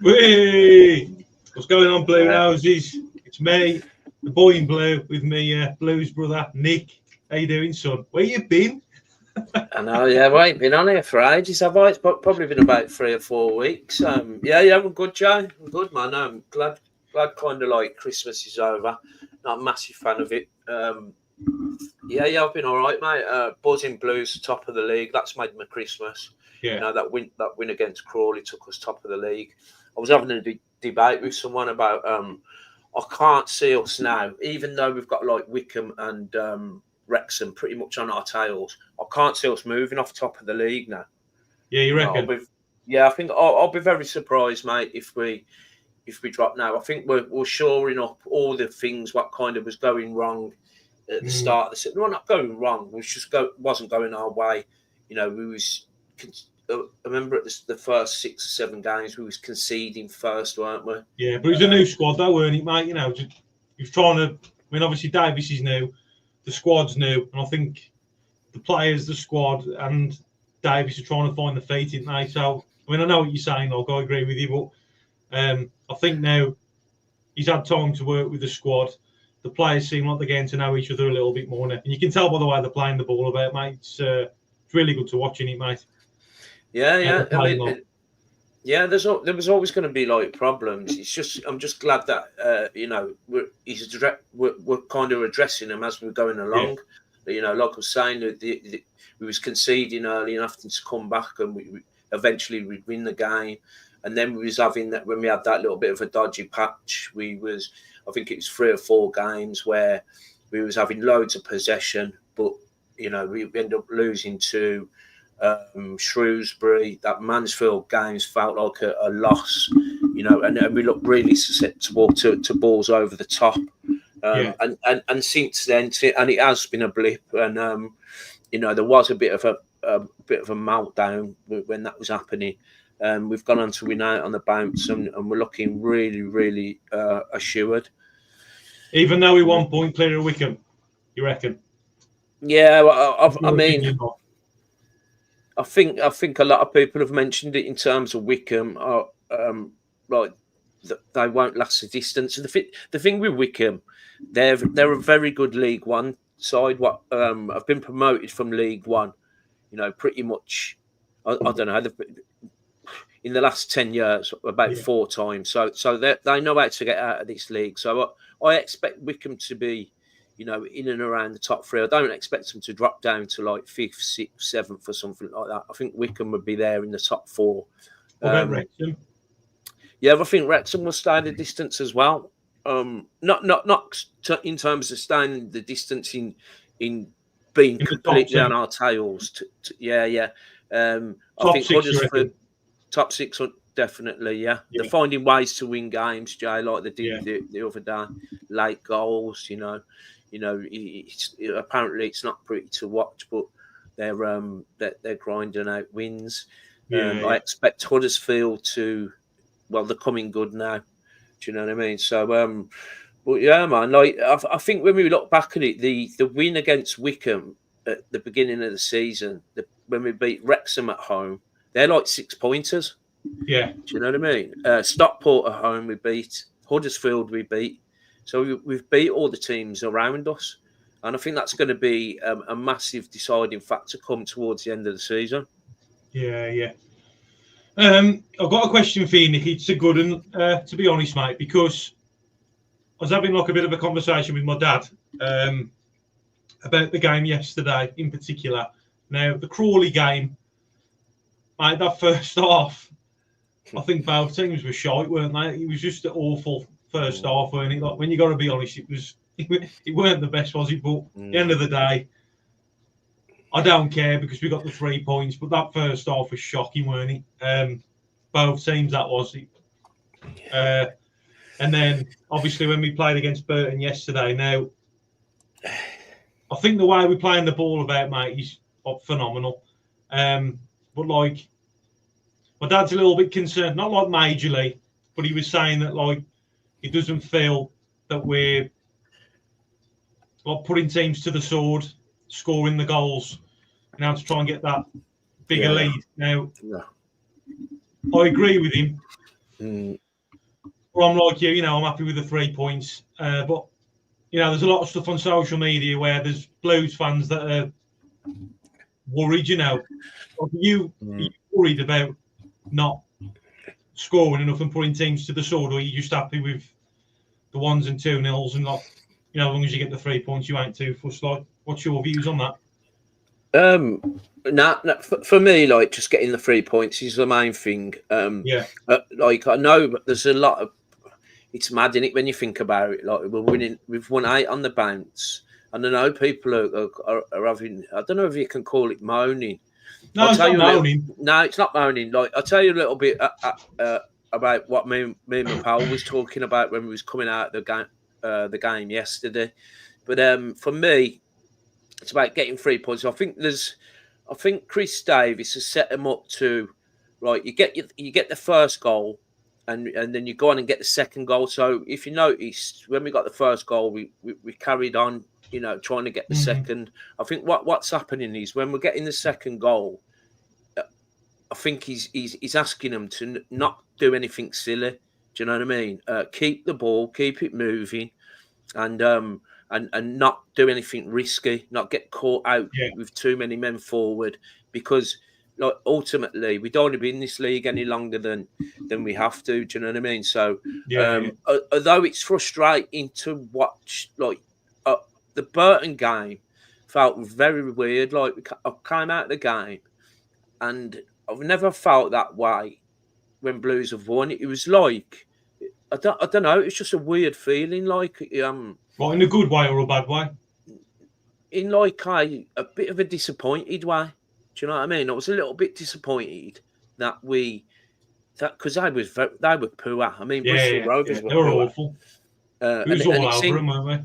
Whee! What's going on, Blue Noses? It's me, the boy in blue, with me Blues brother, Nick. How you doing, son? Where you been? I know, yeah, I ain't been on here for ages, have I? It's probably been about 3 or 4 weeks. Yeah, I'm good, Joe. I'm good, man. I'm glad kind of like Christmas is over. Not a massive fan of it. Yeah, I've been all right, mate. Buzzing Blues, top of the league. That's made my Christmas. Yeah. You know, that win against Crawley took us top of the league. I was having a debate with someone about I can't see us now, even though we've got like Wycombe and Wrexham pretty much on our tails. I can't see us moving off top of the league now. Yeah, you reckon? I think I'll be very surprised, mate, if we drop now. I think we're shoring up all the things what kind of was going wrong at the start of the season. Well, not going wrong. We just wasn't going our way. You know, I remember at the first 6 or 7 games we was conceding first, weren't we? Yeah, but it was a new squad though, weren't it, mate? You know, he was trying to. I mean, obviously Davis is new, the squad's new, and I think the players, the squad, and Davis are trying to find the feet, aren't they? So, I mean, I know what you're saying, Log. I agree with you, but I think now he's had time to work with the squad. The players seem like they're getting to know each other a little bit more now, and you can tell by the way they're playing the ball about, mate. It's really good to watch, isn't it, mate? Yeah. I mean, there was always going to be like problems. It's just I'm just glad that you know we're kind of addressing them as we're going along. Yeah. You know, like I was saying, we was conceding early and having to come back, and we eventually we'd win the game. And then we was having that when we had that little bit of a dodgy patch. I think it was 3 or 4 games where we was having loads of possession, but you know we ended up losing to Shrewsbury. That Mansfield games felt like a loss, you know, and we looked really susceptible to balls over the top. And since then, and it has been a blip, and you know there was a bit of a meltdown when that was happening. We've gone on to win out on the bounce, and we're looking really, really assured. Even though we 1 point clear of Wycombe, you reckon? Yeah, well, I mean, I think a lot of people have mentioned it in terms of Wycombe. Like they won't last the distance. The thing with Wycombe, they're a very good League One side. I've been promoted from League One, you know, pretty much. I don't know. In the last 10 years, about 4 times. So they know how to get out of this league. So I expect Wycombe to be, you know, in and around the top 3. I don't expect them to drop down to like 5th, 6th, 7th or something like that. I think Wycombe would be there in the top 4. What about Wrexham? Yeah, I think Wrexham will stay the distance as well. Not in terms of staying the distance in being completely on our tails. I think Huddersfield. Top 6, definitely, yeah. They're finding ways to win games, Jay, like they did the other day. Late goals, you know. Apparently it's not pretty to watch, but they're grinding out wins. I expect Huddersfield they're coming good now. Do you know what I mean? So, but yeah, man. Like I think when we look back at it, the win against Wycombe at the beginning of the season, when we beat Wrexham at home. They're like 6-pointers. Yeah. Do you know what I mean? Stockport at home we beat. Huddersfield we beat. So we've beat all the teams around us. And I think that's going to be a massive deciding factor come towards the end of the season. Yeah. I've got a question for you, Nick. It's a good one, to be honest, mate, because I was having like a bit of a conversation with my dad about the game yesterday in particular. Now, the Crawley game, mate, that first half, I think both teams were shite, weren't they? It was just an awful first half, weren't it? Like, when you got to be honest, it weren't the best, was it? But at the end of the day, I don't care because we got the 3 points. But that first half was shocking, weren't it? Both teams, that was it. And then obviously when we played against Burton yesterday, now I think the way we're playing the ball about, mate, is phenomenal. But like, my dad's a little bit concerned, not like majorly, but he was saying that like he doesn't feel that we're like putting teams to the sword, scoring the goals, now to try and get that bigger lead. Now, I agree with him, Well, I'm like you, I'm happy with the 3 points. But, there's a lot of stuff on social media where there's Blues fans that are worried, Are you worried about not scoring enough and putting teams to the sword, or are you just happy with the 1s and 2-0s and not, as long as you get the 3 points, you ain't too fussed? Like, what's your views on that? For me, like, just getting the 3 points is the main thing. Like, I know, but there's a lot of, it's mad, isn't it, when you think about it? Like, we've won 8 on the bounce, and I know people are having, I don't know if you can call it moaning. No, it's not moaning. No, it's not moaning. Like, I'll tell you a little bit about what me and my pal was talking about when we was coming out the game yesterday. But for me, it's about getting 3 points. I think Chris Davis has set them up to, right, you get the first goal, and then you go on and get the second goal. So if you noticed, when we got the first goal, we carried on, trying to get the second. I think what's happening is when we're getting the second goal, I think he's asking them to not do anything silly. Do you know what I mean? Keep the ball, keep it moving, and not do anything risky, not get caught out with too many men forward, because, like, ultimately we don't want to be in this league any longer than we have to. Do you know what I mean? So although it's frustrating to watch, like, the Burton game felt very weird. Like, I came out of the game and I've never felt that way when Blues have won. It was like, I don't know, it's just a weird feeling, like, what, in a good way or a bad way? In, like, a bit of a disappointed way. Do you know what I mean? I was a little bit disappointed that because they were poor. I mean, Bristol Rovers were poor. Awful. It was all over them, weren't we?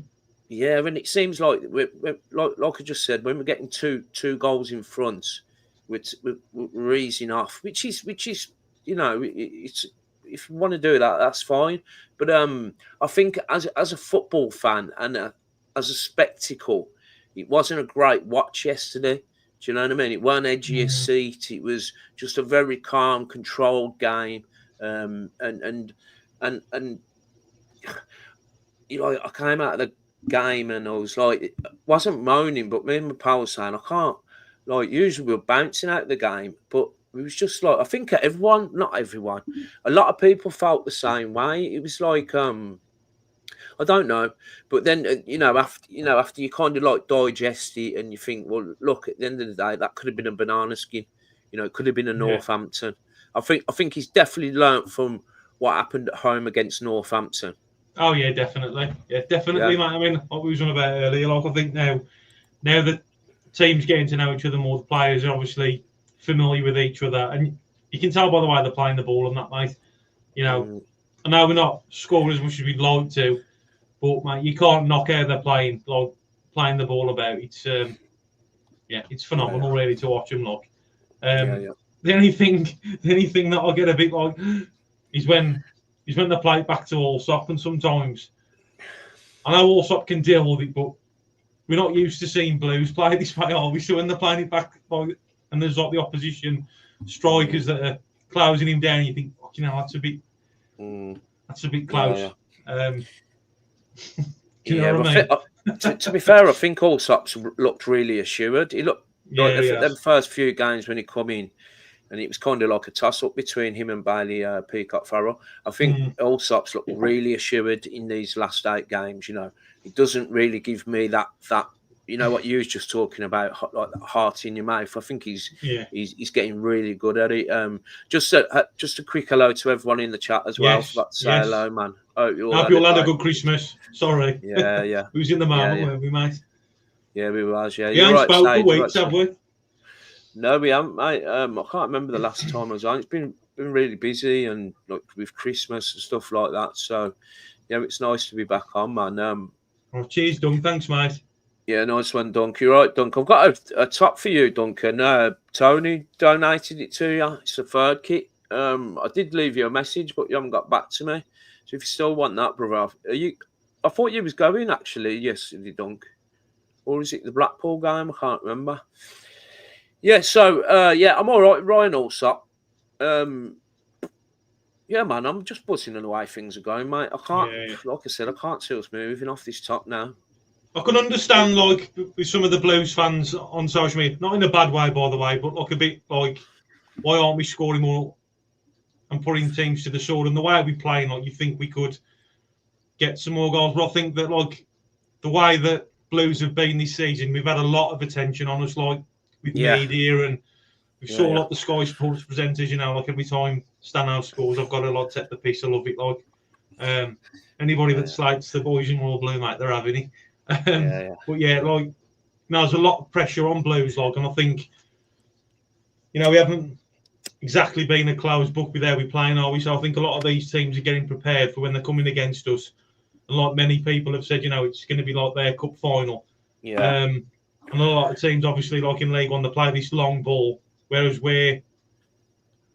Yeah, and it seems like like I just said, when we're getting two goals in front, we're easing off, which is it's, if you want to do that, that's fine. But I think as a football fan and as a spectacle, it wasn't a great watch yesterday. Do you know what I mean? It weren't edgy a seat. It was just a very calm, controlled game. And I came out of the game and I was like, wasn't moaning, but me and my pal was saying, I can't, like, usually we were bouncing out of the game, but it was just like, I think not everyone, a lot of people felt the same way. It was like, I don't know, but then after you kind of like digest it and you think, well, look, at the end of the day, that could have been a banana skin, it could have been a Northampton. I think he's definitely learnt from what happened at home against Northampton. Oh yeah, definitely, mate. I mean, what we was on about earlier, like, I think now that teams getting to know each other more, the players are obviously familiar with each other, and you can tell by the way they're playing the ball and that, mate. I know we're not scoring as much as we'd like to, but, mate, you can't knock out they're playing the ball about. It's it's phenomenal, really, to watch them. Look, the only thing that I get a bit like is when they play it back to Allsop, and sometimes I know Allsop can deal with it, but we're not used to seeing Blues play this way, are we? So when they're playing it back, and there's like the opposition strikers that are closing him down, you think, that's a bit close. Do you know what I mean? To be fair, I think Allsop's looked really assured. He looked like the first few games when he come in, and it was kind of like a toss-up between him and Bailey Peacock-Farrell. I think Allsop's looked really assured in these last 8 games. It doesn't really give me that what you was just talking about, like the heart in your mouth. I think he's getting really good at it. Just a quick hello to everyone in the chat as well. Forgot to say hello, man. Hope you all had a good Christmas. Sorry. Yeah. We was in the moment, weren't we, mate? Yeah, we was. Yeah, you ain't spoke for weeks, have we? No, we haven't, mate. I can't remember the last time I was on. It's been really busy, and like with Christmas and stuff like that. So yeah, it's nice to be back on, man. Cheers, Duncan. Thanks, mate. Yeah, nice one, Duncan. You're right, Duncan. I've got a top for you, Duncan. Tony donated it to you. It's a 3rd kit. I did leave you a message, but you haven't got back to me. So if you still want that, brother, I thought you was going actually yesterday, Dunk. Or is it the Blackpool game? I can't remember. Yeah, so I'm all right. Ryan Allsop. Yeah, man, I'm just buzzing on the way things are going, mate. I can't, Yeah. like I said, I can't see us moving off this top now. I can understand, like, with some of the Blues fans on social media, not in a bad way, by the way, but like a bit like, why aren't we scoring more and putting teams to the sword? And the way we playing, like, you think we could get some more goals. But I think that, like, the way that Blues have been this season, we've had a lot of attention on us, like, with media, and we saw like the Sky Sports presenters, you know, like every time Stanhouse scores, I've got to like set the piece. I love it. Like, anybody that slates the boys in royal blue, mate, they're having it. But like, now there's a lot of pressure on Blues, like, and I think, you know, we haven't exactly been a closed book with how we're playing, are we? So I think a lot of these teams are getting prepared for when they're coming against us. And like many people have said, you know, it's going to be like their cup final. And a lot of teams, obviously, like in League One, they play this long ball, whereas we're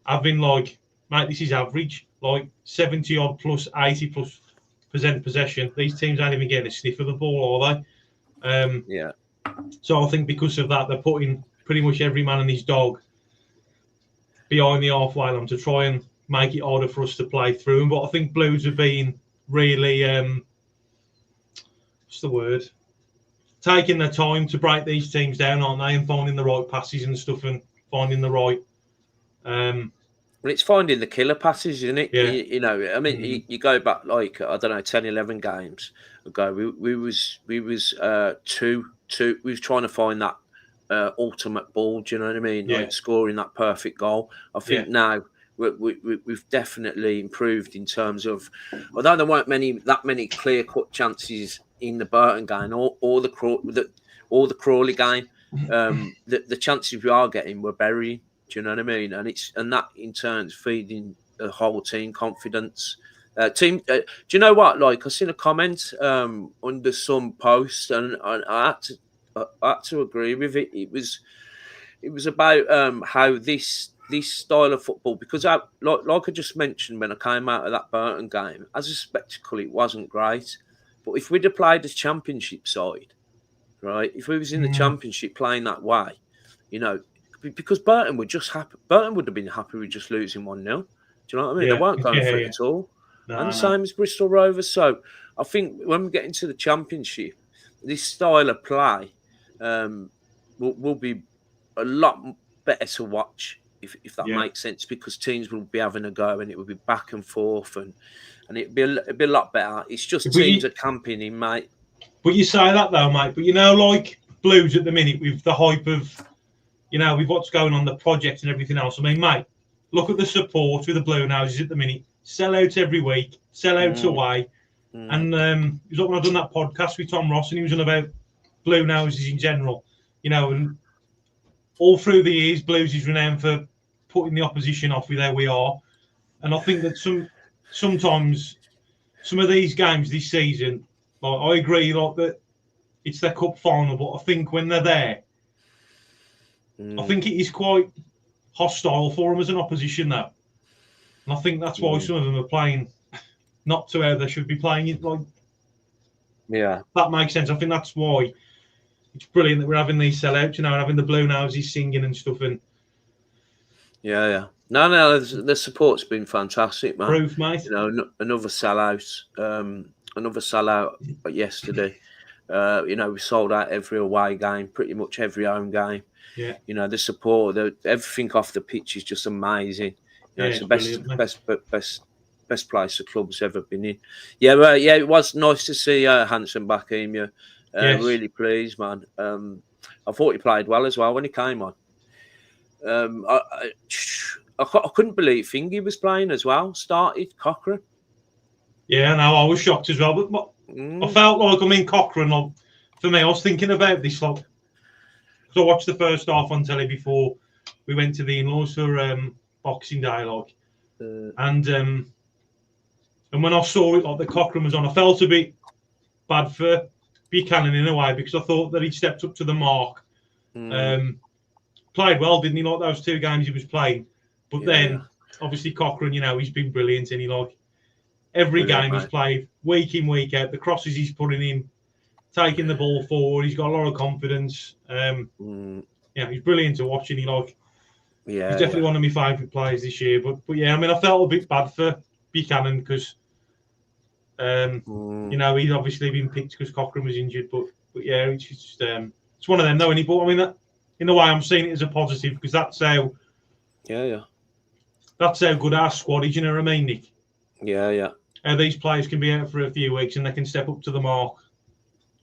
having, like, mate, this is average, like 70 odd plus 80% possession. These teams aren't even getting a sniff of the ball, are they? So I think because of that, they're putting pretty much every man and his dog behind the halfway line to try and make it harder for us to play through. But I think Blues have been really, what's the word? Taking their time to break these teams down, aren't they? And finding the right passes and stuff, and finding the right. Well, it's finding the killer passes, isn't it? Yeah. You know, I mean, you go back like, I don't know, 10, 11 games ago. We was trying to find that ultimate ball. Do you know what I mean? Like scoring that perfect goal. I think now we've definitely improved in terms of, although there weren't that many clear cut chances in the Burton game or the Crawley game. The chances we are getting, we're burying. Do you know what I mean? And that in turn is feeding the whole team confidence. Do you know what? Like, I seen a comment under some post, and I had to agree with it. It was about how this style of football, because like I just mentioned when I came out of that Burton game, as a spectacle, it wasn't great. But if we'd have played the Championship side, right? If we was in the Championship playing that way, you know, because Burton would have been happy with just losing 1-0. Do you know what I mean? They weren't going for it at all. No, same as Bristol Rovers. So I think when we get into the Championship, this style of play will be a lot better to watch, if that makes sense, because teams will be having a go and it will be back and forth and it'd be a lot better. It's just teams are camping in, mate. But you say that though, mate. But you know, like Blues at the minute with the hype of, you know, with what's going on, the project and everything else. I mean, mate, look at the support with the Blue Houses at the minute. Sell out every week, sell out away. And it was like when I done that podcast with Tom Ross, and he was on about Blue Houses in general, you know, and all through the years, Blues is renowned for putting the opposition off with how we are. And I think that sometimes some of these games this season, like, I agree, like, that it's their cup final, but I think when they're there, I think it is quite hostile for them as an opposition, though. And I think that's why some of them are playing not to how they should be playing it. Like, that makes sense. I think that's why it's brilliant that we're having these sellouts, you know, and having the Blue Houses singing and stuff. And no, the support's been fantastic, man. Proof, mate. You know, another sellout yesterday. You know, we sold out every away game, pretty much every home game. Yeah. You know, the support, everything off the pitch is just amazing. You know, it's the best place the club's ever been in. It was nice to see Hansen back in you. Really pleased, man. I thought he played well as well when he came on. I couldn't believe Thingy was playing as well. Started Cochrane. Yeah, no, I was shocked as well. But I felt like, I mean, Cochrane, like, for me, I was thinking about this, like, because I watched the first half on telly before we went to the in-laws for Boxing Day, like, and when I saw it, like, the Cochrane was on, I felt a bit bad for Buchanan in a way, because I thought that he'd stepped up to the mark. Played well, didn't he? Like those 2 games he was playing, but then obviously Cochrane, you know, he's been brilliant, and he, like, every game he's played, week in, week out, the crosses he's putting in, taking the ball forward, he's got a lot of confidence. Yeah, he's brilliant to watch, and he, like, Yeah, he's definitely one of my favourite players this year. But yeah, I mean, I felt a bit bad for Buchanan because you know, he'd obviously been picked because Cochrane was injured. But yeah, it's just it's one of them, though. But I mean, that, in a way, I'm seeing it as a positive because that's how that's how good our squad is. You know what I mean, Nick? Yeah. These players can be out for a few weeks and they can step up to the mark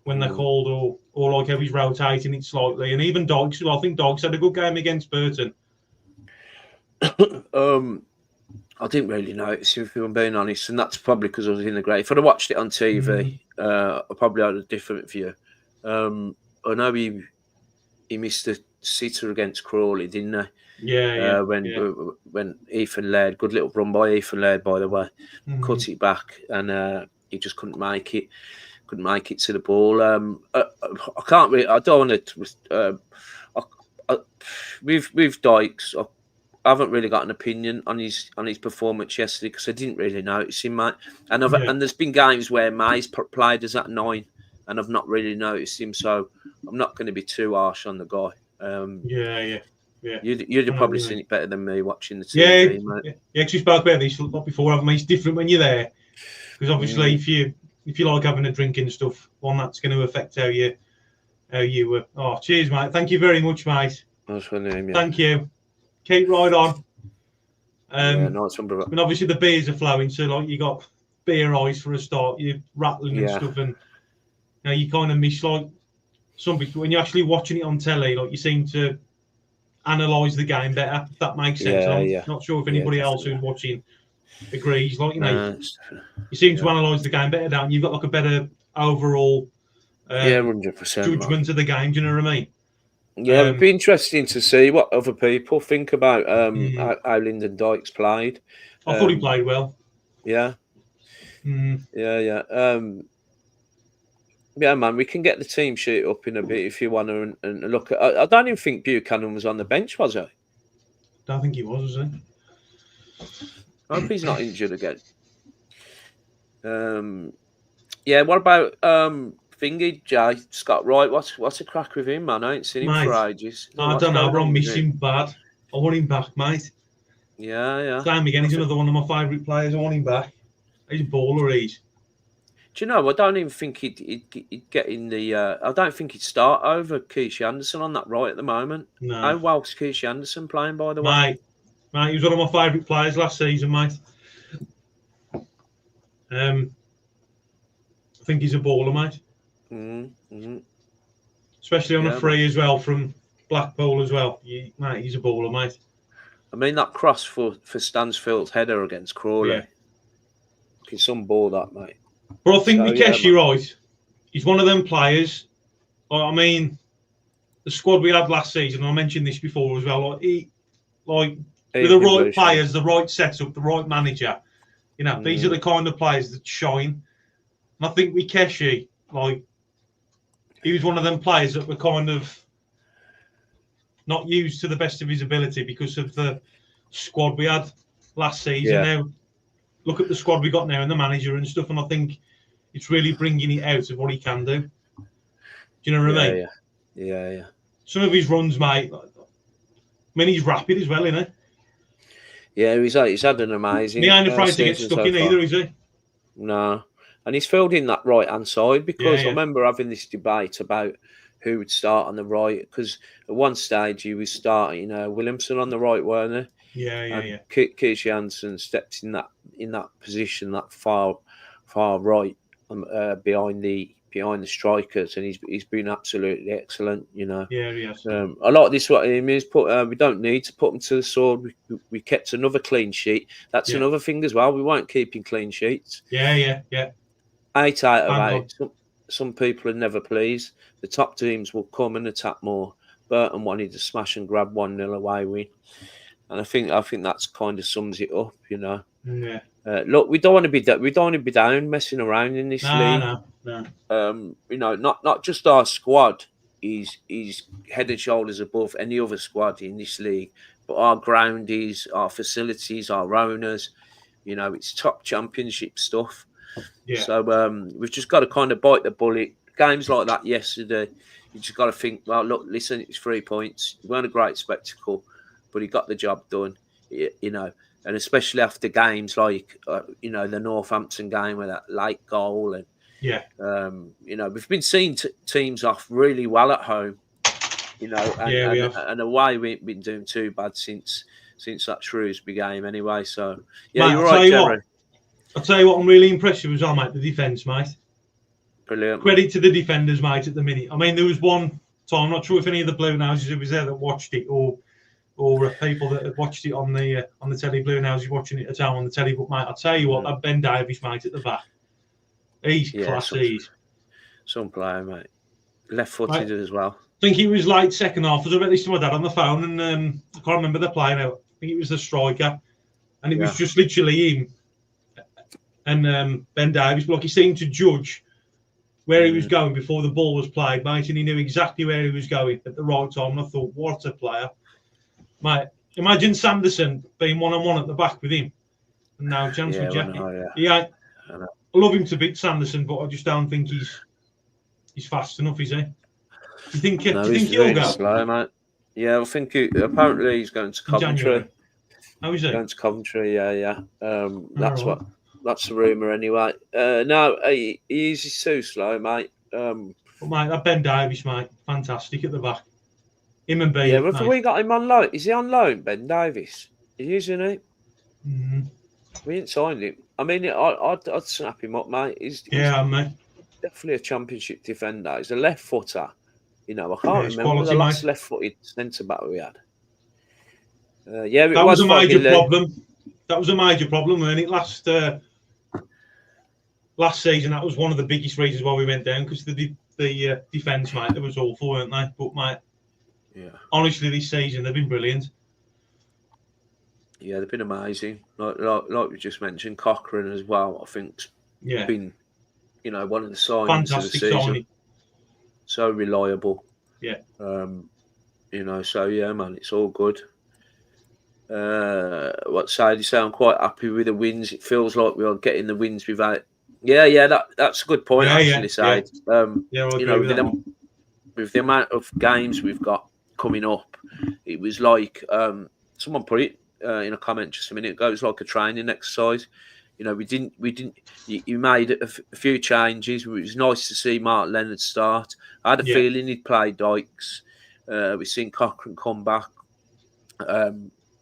when they're called, or like how he's rotating it slightly. And even Dogs, well, I think Dogs had a good game against Burton. I didn't really notice, if I'm being honest, and that's probably because I was in the grey. If I'd have watched it on TV, I probably had a different view. I know he missed a sitter against Crawley, didn't he? Yeah. When Ethan Laird, good little run by Ethan Laird, by the way, cut it back, and he just couldn't make it. Couldn't make it to the ball. I can't really. I don't want to. With Dykes, I haven't really got an opinion on his performance yesterday because I didn't really notice him, mate. And and there's been games where May's played as at 9, and I've not really noticed him. So I'm not going to be too harsh on the guy. Yeah. You'd have probably seen it better than me watching the TV, mate. Yeah, because we spoke about this before, haven't we? It's different when you're there because obviously if you like having a drink and stuff, that's going to affect how you. Oh, cheers, mate. Thank you very much, mate. Nice one, name. Thank you. Keep right on. Nice one, brother. And obviously the beers are flowing, so like you got beer eyes for a start. You're rattling and stuff, and you kind of miss like some people when you're actually watching it on telly. Like you seem to analyse the game better. If that makes sense. I'm not sure if anybody else who's watching agrees. Like you seem to analyse the game better, don't you? You've got like a better overall 100% judgment of the game. Do you know what I mean? Yeah, it'd be interesting to see what other people think about how Lyndon Dykes played. I thought he played well. Yeah. Yeah, man, we can get the team sheet up in a bit if you want to and look at. I don't even think Buchanan was on the bench, was he? I don't think he was he? I hope he's not injured again. Yeah, what about Thingy, Jay, Scott Wright? What's a crack with him, man? I ain't seen him for ages. I don't know, bro. I'm missing bad. I want him back, mate. Yeah. Same again. He's another one of my favourite players. I want him back. He's a baller, he's. Do you know, I don't even think he'd get in the... I don't think he'd start over Keisha Anderson on that right at the moment. No. How well's Keisha Anderson playing, by the way? Mate, he was one of my favourite players last season, mate. I think he's a baller, mate. Especially on a free as well from Blackpool as well. Mate, he's a baller, mate. I mean, that cross for Stansfield's header against Crawley. Yeah. It's some ball, that, mate. But I think Mikeshi, right, he's one of them players. I mean, the squad we had last season, I mentioned this before as well, with the right players, the right setup, the right manager, these are the kind of players that shine. And I think Mikeshi, he was one of them players that were kind of not used to the best of his ability because of the squad we had last season. Now, look at the squad we got now and the manager and stuff, and I think it's really bringing it out of what he can do. Do you know what I mean? Yeah. Some of his runs, mate. I mean, he's rapid as well, isn't he? Yeah, he's had an amazing. He ain't afraid to get stuck in either, is he? No, and he's filled in that right hand side because I remember having this debate about who would start on the right because at one stage he was starting, Williamson on the right, weren't he? Yeah. Keisha Anderson stepped in that position, that far right, behind the strikers, and he's been absolutely excellent. Yeah, he has. I like this. What he means. We don't need to put him to the sword. We kept another clean sheet. That's another thing as well. We weren't keeping clean sheets. Yeah. 8 out of 8. Some people are never pleased. The top teams will come and attack more. Burton wanted to smash and grab 1-0 away win. And I think that's kind of sums it up, Yeah. Look, we don't want to be down messing around in this league. No. Not just our squad is head and shoulders above any other squad in this league, but our groundies, our facilities, our owners. It's top championship stuff. Yeah. So we've just got to kind of bite the bullet. Games like that yesterday, you just got to think, well, look, listen, it's 3 points. It weren't a great spectacle. but he got the job done, you know. And especially after games like, you know, the Northampton game with that late goal. And, yeah, you know, we've been seeing teams off really well at home, you know, and away we ain't been doing too bad since that Shrewsbury game anyway. So, yeah, mate, you're right, Jerry. I'll tell you what I'm really impressed with as well, mate, the defence, mate. Brilliant. Credit to the defenders, mate, at the minute. I mean, there was one time, I'm not sure if any of the Blue Houses who was there that watched it or people that had watched it on the telly, Blue Houses watching it at home on the telly. But, mate, I'll tell you what, that Ben Davies, mate, at the back, he's classy. Some player, mate. Left-footed as well. I think he was like second half. I was about this to my dad on the phone, and I can't remember the play now. I think it was the striker, and it was just literally him and Ben Davies. But like, he seemed to judge where he was going before the ball was played, mate, and he knew exactly where he was going at the right time. And I thought, what a player, mate! Imagine Sanderson being one-on-one at the back with him, and now chance with Jackie. I love him to beat Sanderson, but I just don't think he's fast enough, is he? Do you think he'll go? Slow, mate. Yeah, I think apparently he's going to Coventry. How is he? Going to Coventry, yeah. That's the rumour anyway. No, he's too slow, mate. But mate, that Ben Davies, mate, fantastic at the back. Him and B. Yeah, have we got him on loan? Is he on loan, Ben Davies? He is, isn't he? Mm-hmm. We ain't signed him. I mean, I'd snap him up, mate. He's mate. Definitely a championship defender. He's a left footer. You know, I can't remember the last left-footed centre back we had. That was a major problem. That was a major problem, wasn't it? Last season, that was one of the biggest reasons why we went down, because the defence, mate, it was awful, weren't they? But mate, honestly, this season they've been brilliant. Yeah, they've been amazing. Like we just mentioned, Cochrane as well. I think's been, you know, one of the signings of the season. Signing. So reliable. Yeah. You know, so yeah, man, it's all good. What side you say? I'm quite happy with the wins. It feels like we are getting the wins without. Yeah, that's a good point, actually, Side. You know, with the amount of games we've got coming up, it was like someone put it in a comment just a minute ago. It was like a training exercise. You know, we didn't. You made a few changes. It was nice to see Mark Leonard start. I had a feeling he'd play Dykes. We've seen Cochrane come back.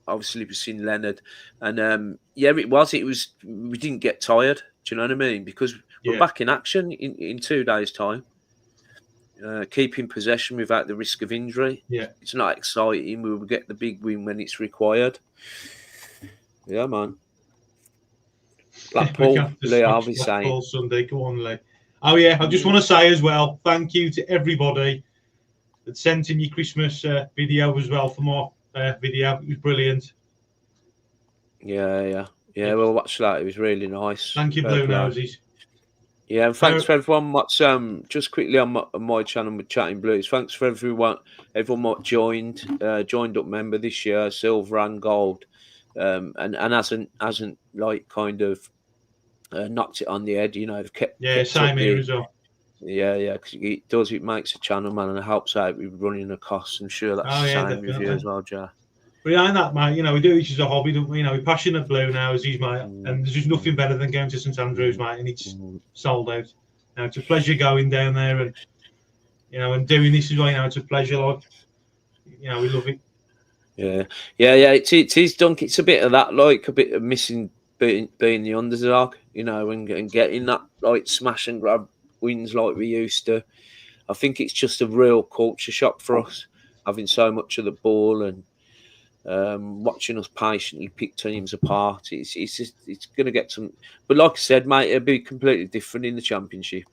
Obviously, we've seen Leonard, and it was. We didn't get tired. Do you know what I mean? Because we're back in action in 2 days' time. Keeping possession without the risk of injury. Yeah, it's not exciting. We will get the big win when it's required. Yeah, man. Blackpool, Lee Harvey saying. Sunday, go on, Lee. Oh yeah, I just want to say as well, thank you to everybody that sent in your Christmas video as well for my video. It was brilliant. Yeah. We'll watch that. It was really nice. Thank you, Blue Noses. Yeah, and thanks for everyone. What's just quickly on my channel with Chatting Blues. Thanks for everyone what joined up member this year, silver and gold, and hasn't like kind of knocked it on the head. You know, they've kept same here as well. Yeah, because it makes a channel, man, and it helps out with running the costs. I'm sure that's the same with you as well, Joe. Behind that, mate, you know, we do this as a hobby, don't we? You know, we're passionate Blue Noses, mate, and there's just nothing better than going to St Andrews, mate, and it's sold out. You know, it's a pleasure going down there, and you know, and doing this as well. You know, it's a pleasure. Like, you know, we love it. Yeah. It is, Dunk. It's a bit of that, like a bit of missing being the underdog, you know, and getting that like smash and grab wins like we used to. I think it's just a real culture shock for us, having so much of the ball and watching us patiently pick teams apart. It's going to get some, but like I said, mate, it'll be completely different in the championship.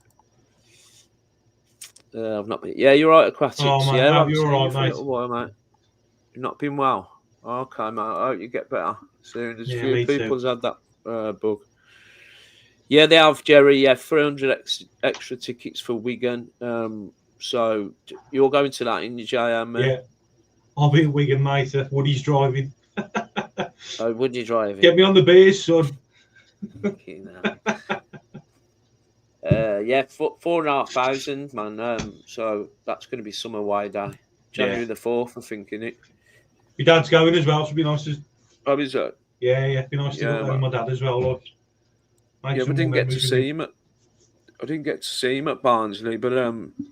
I've not been. Yeah, you're right, Aquatics. Oh, yeah, you're right, mate. While, mate. You've not been well. Okay, mate. I hope you get better soon. There's a few people's had that bug. Yeah, they have, Jerry. Yeah, 300 extra tickets for Wigan. So you're going to that in your JM, mate? Yeah. I'll be at Wigan, mate. Woody's driving. Oh, Woody driving. Get me on the base, son. Yeah, 4,500, man. So that's going to be some away day. January the 4th, I'm thinking it. My dad's going as well, so it'd be nice to. Oh, is that? Yeah, it'd be nice to go there with my dad as well. Like, yeah, but I didn't get to see him at Barnsley, but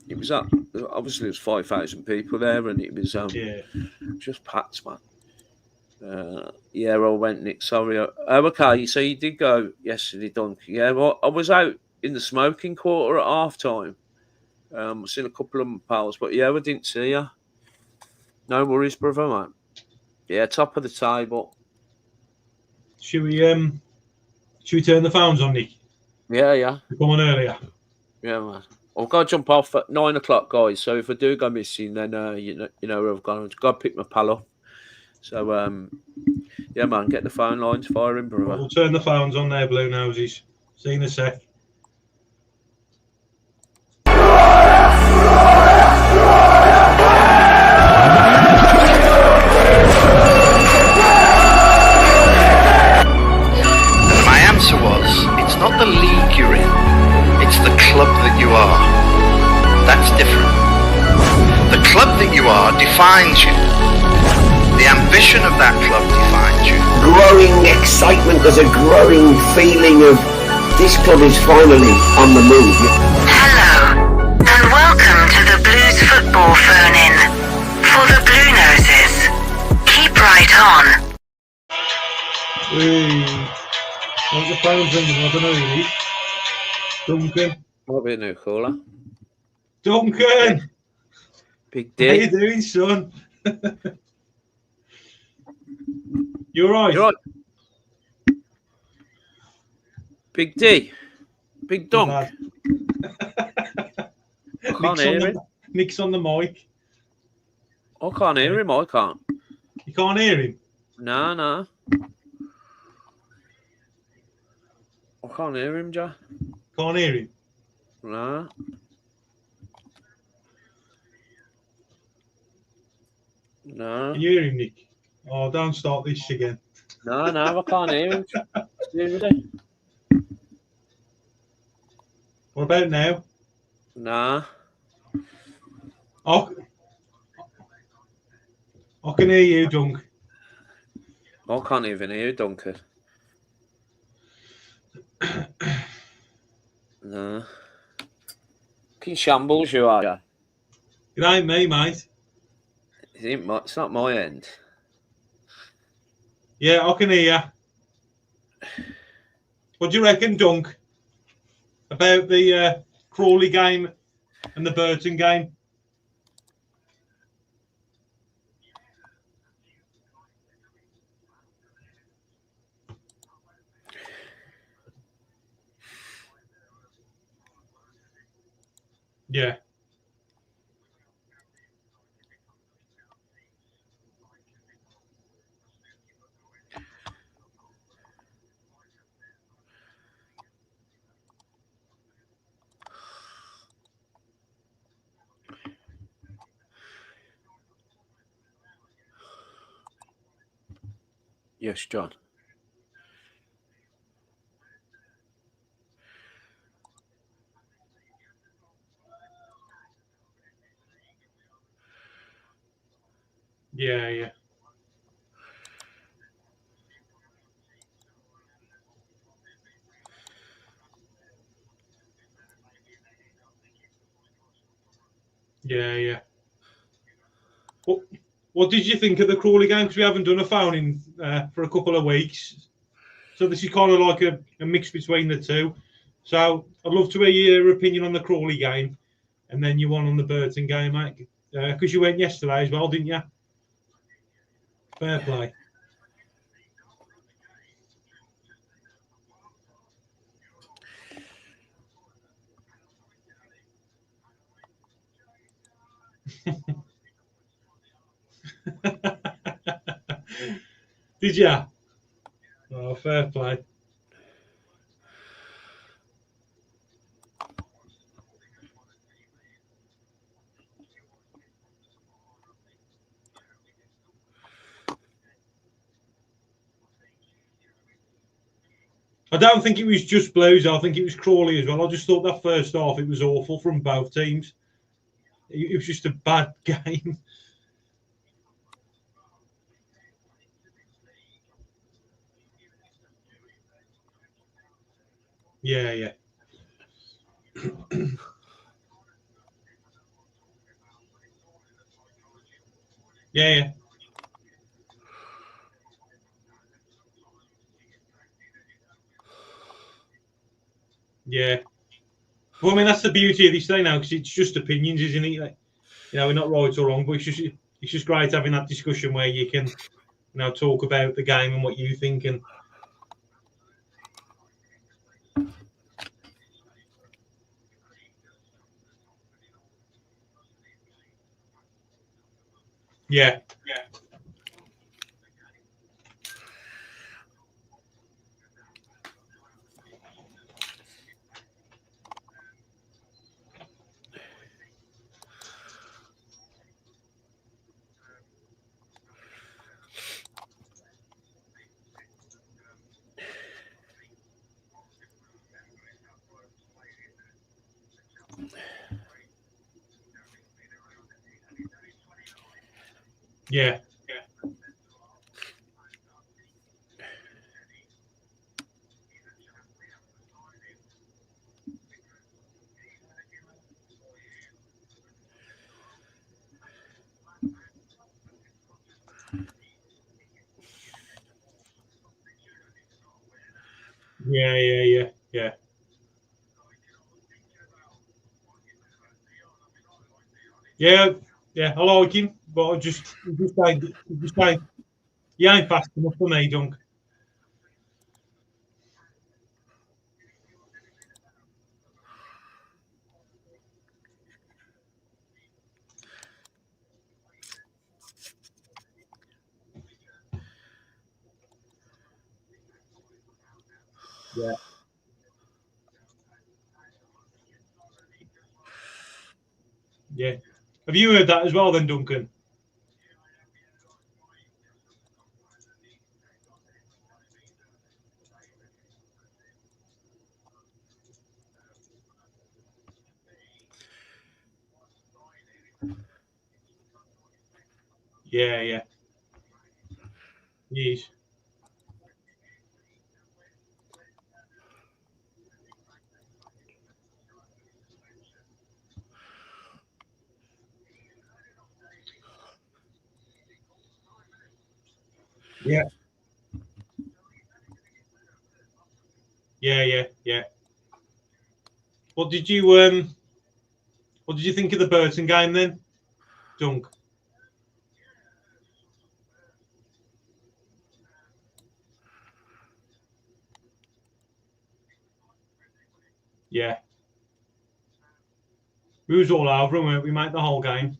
it was up. Obviously, there was 5,000 people there, and it was just packed, man. Yeah, I went, Nick. Sorry. Okay, so you did go yesterday, Dunk. Yeah, well, I was out in the smoking quarter at half time. I've seen a couple of my pals, but yeah, I didn't see you. No worries, brother, man. Yeah, top of the table. Should we turn the phones on, Nick? Yeah. Come on earlier. Yeah, man. I've got to jump off at 9 o'clock, guys. So if I do go missing, then you know where I've gone. I've got to pick my pal up. So yeah, man, get the phone lines firing, brother. We'll turn the phones on there, Blue Noses. See you in a sec. My answer was, it's not the league you're in, it's the club that you are. That's different. The club that you are defines you. The ambition of that club defines you. Growing excitement, there's a growing feeling of this club is finally on the move. Hello, and welcome to the Blues football phone-in. For the Blue Noses, keep right on. What's the phone's ringing? I don't know who it is. Duncan. Might be a new caller. Duncan! Big D. How you doing, son? You're right. You're right. Big D. Big Dunk. I can't hear him. Nick's on the mic. I can't hear him. I can't. You can't hear him? No. I can't hear him, Joe. Can't hear him? No. No. Can you hear him, Nick? Oh, don't start this again. No, I can't hear him. Seriously. What about now? Nah. I can hear you, Dunk. I can't even hear you, Duncan. No. Fucking shambles you are. It ain't me, mate. It's not my end. Yeah, I can hear you. What do you reckon, Dunk? About the Crawley game and the Burton game? Yeah. Yes, John. Yeah. Yeah. What did you think of the Crawley game? Because we haven't done a phone-in for a couple of weeks. So this is kind of like a mix between the two. So I'd love to hear your opinion on the Crawley game and then your one on the Burton game, mate. Because you went yesterday as well, didn't you? Fair play. Did ya? Oh, fair play. I don't think it was just Blues. I think it was Crawley as well. I just thought that first half it was awful from both teams. It was just a bad game. Yeah, yeah. Yeah, yeah. Yeah. Well, I mean, that's the beauty of this thing now, because it's just opinions, isn't it? Like, you know, we're not right or wrong, but it's just great having that discussion where you can, you know, talk about the game and what you think. And yeah, yeah, yeah, yeah, yeah, yeah. Yeah, yeah, I like him, but I just ain't, he ain't fast enough for me, Dunk. Yeah, yeah. Have you heard that as well, then, Duncan? Yeah, yeah. Yes. Yeah, yeah, yeah, yeah. What did you think of the Burton game then, Dunk? Yeah. We was all over him, weren't we, mate, the whole game.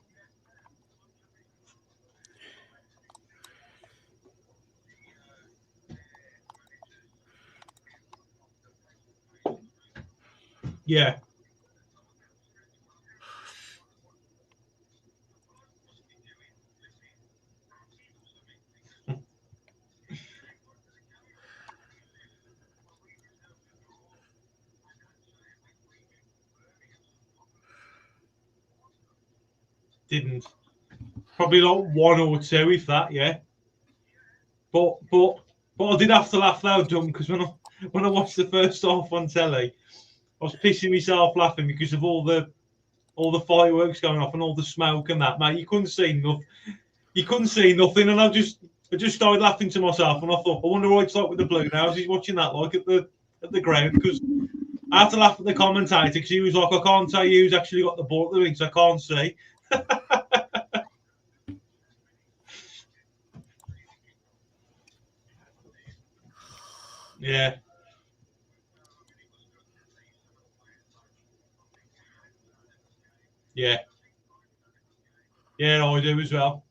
Yeah. Didn't. Probably like one or two, if that, yeah. But I did have to laugh though, Dunk, because when I watched the first half on telly, I was pissing myself laughing because of all the fireworks going off and all the smoke and that, mate. You couldn't see nothing. You couldn't see nothing, and I just started laughing to myself, and I thought, I wonder what it's like with the Blue now. He's watching that like at the ground, because I had to laugh at the commentator because he was like, I can't tell you who's actually got the ball at the wing, so I can't see. Yeah, yeah, yeah. I do as well.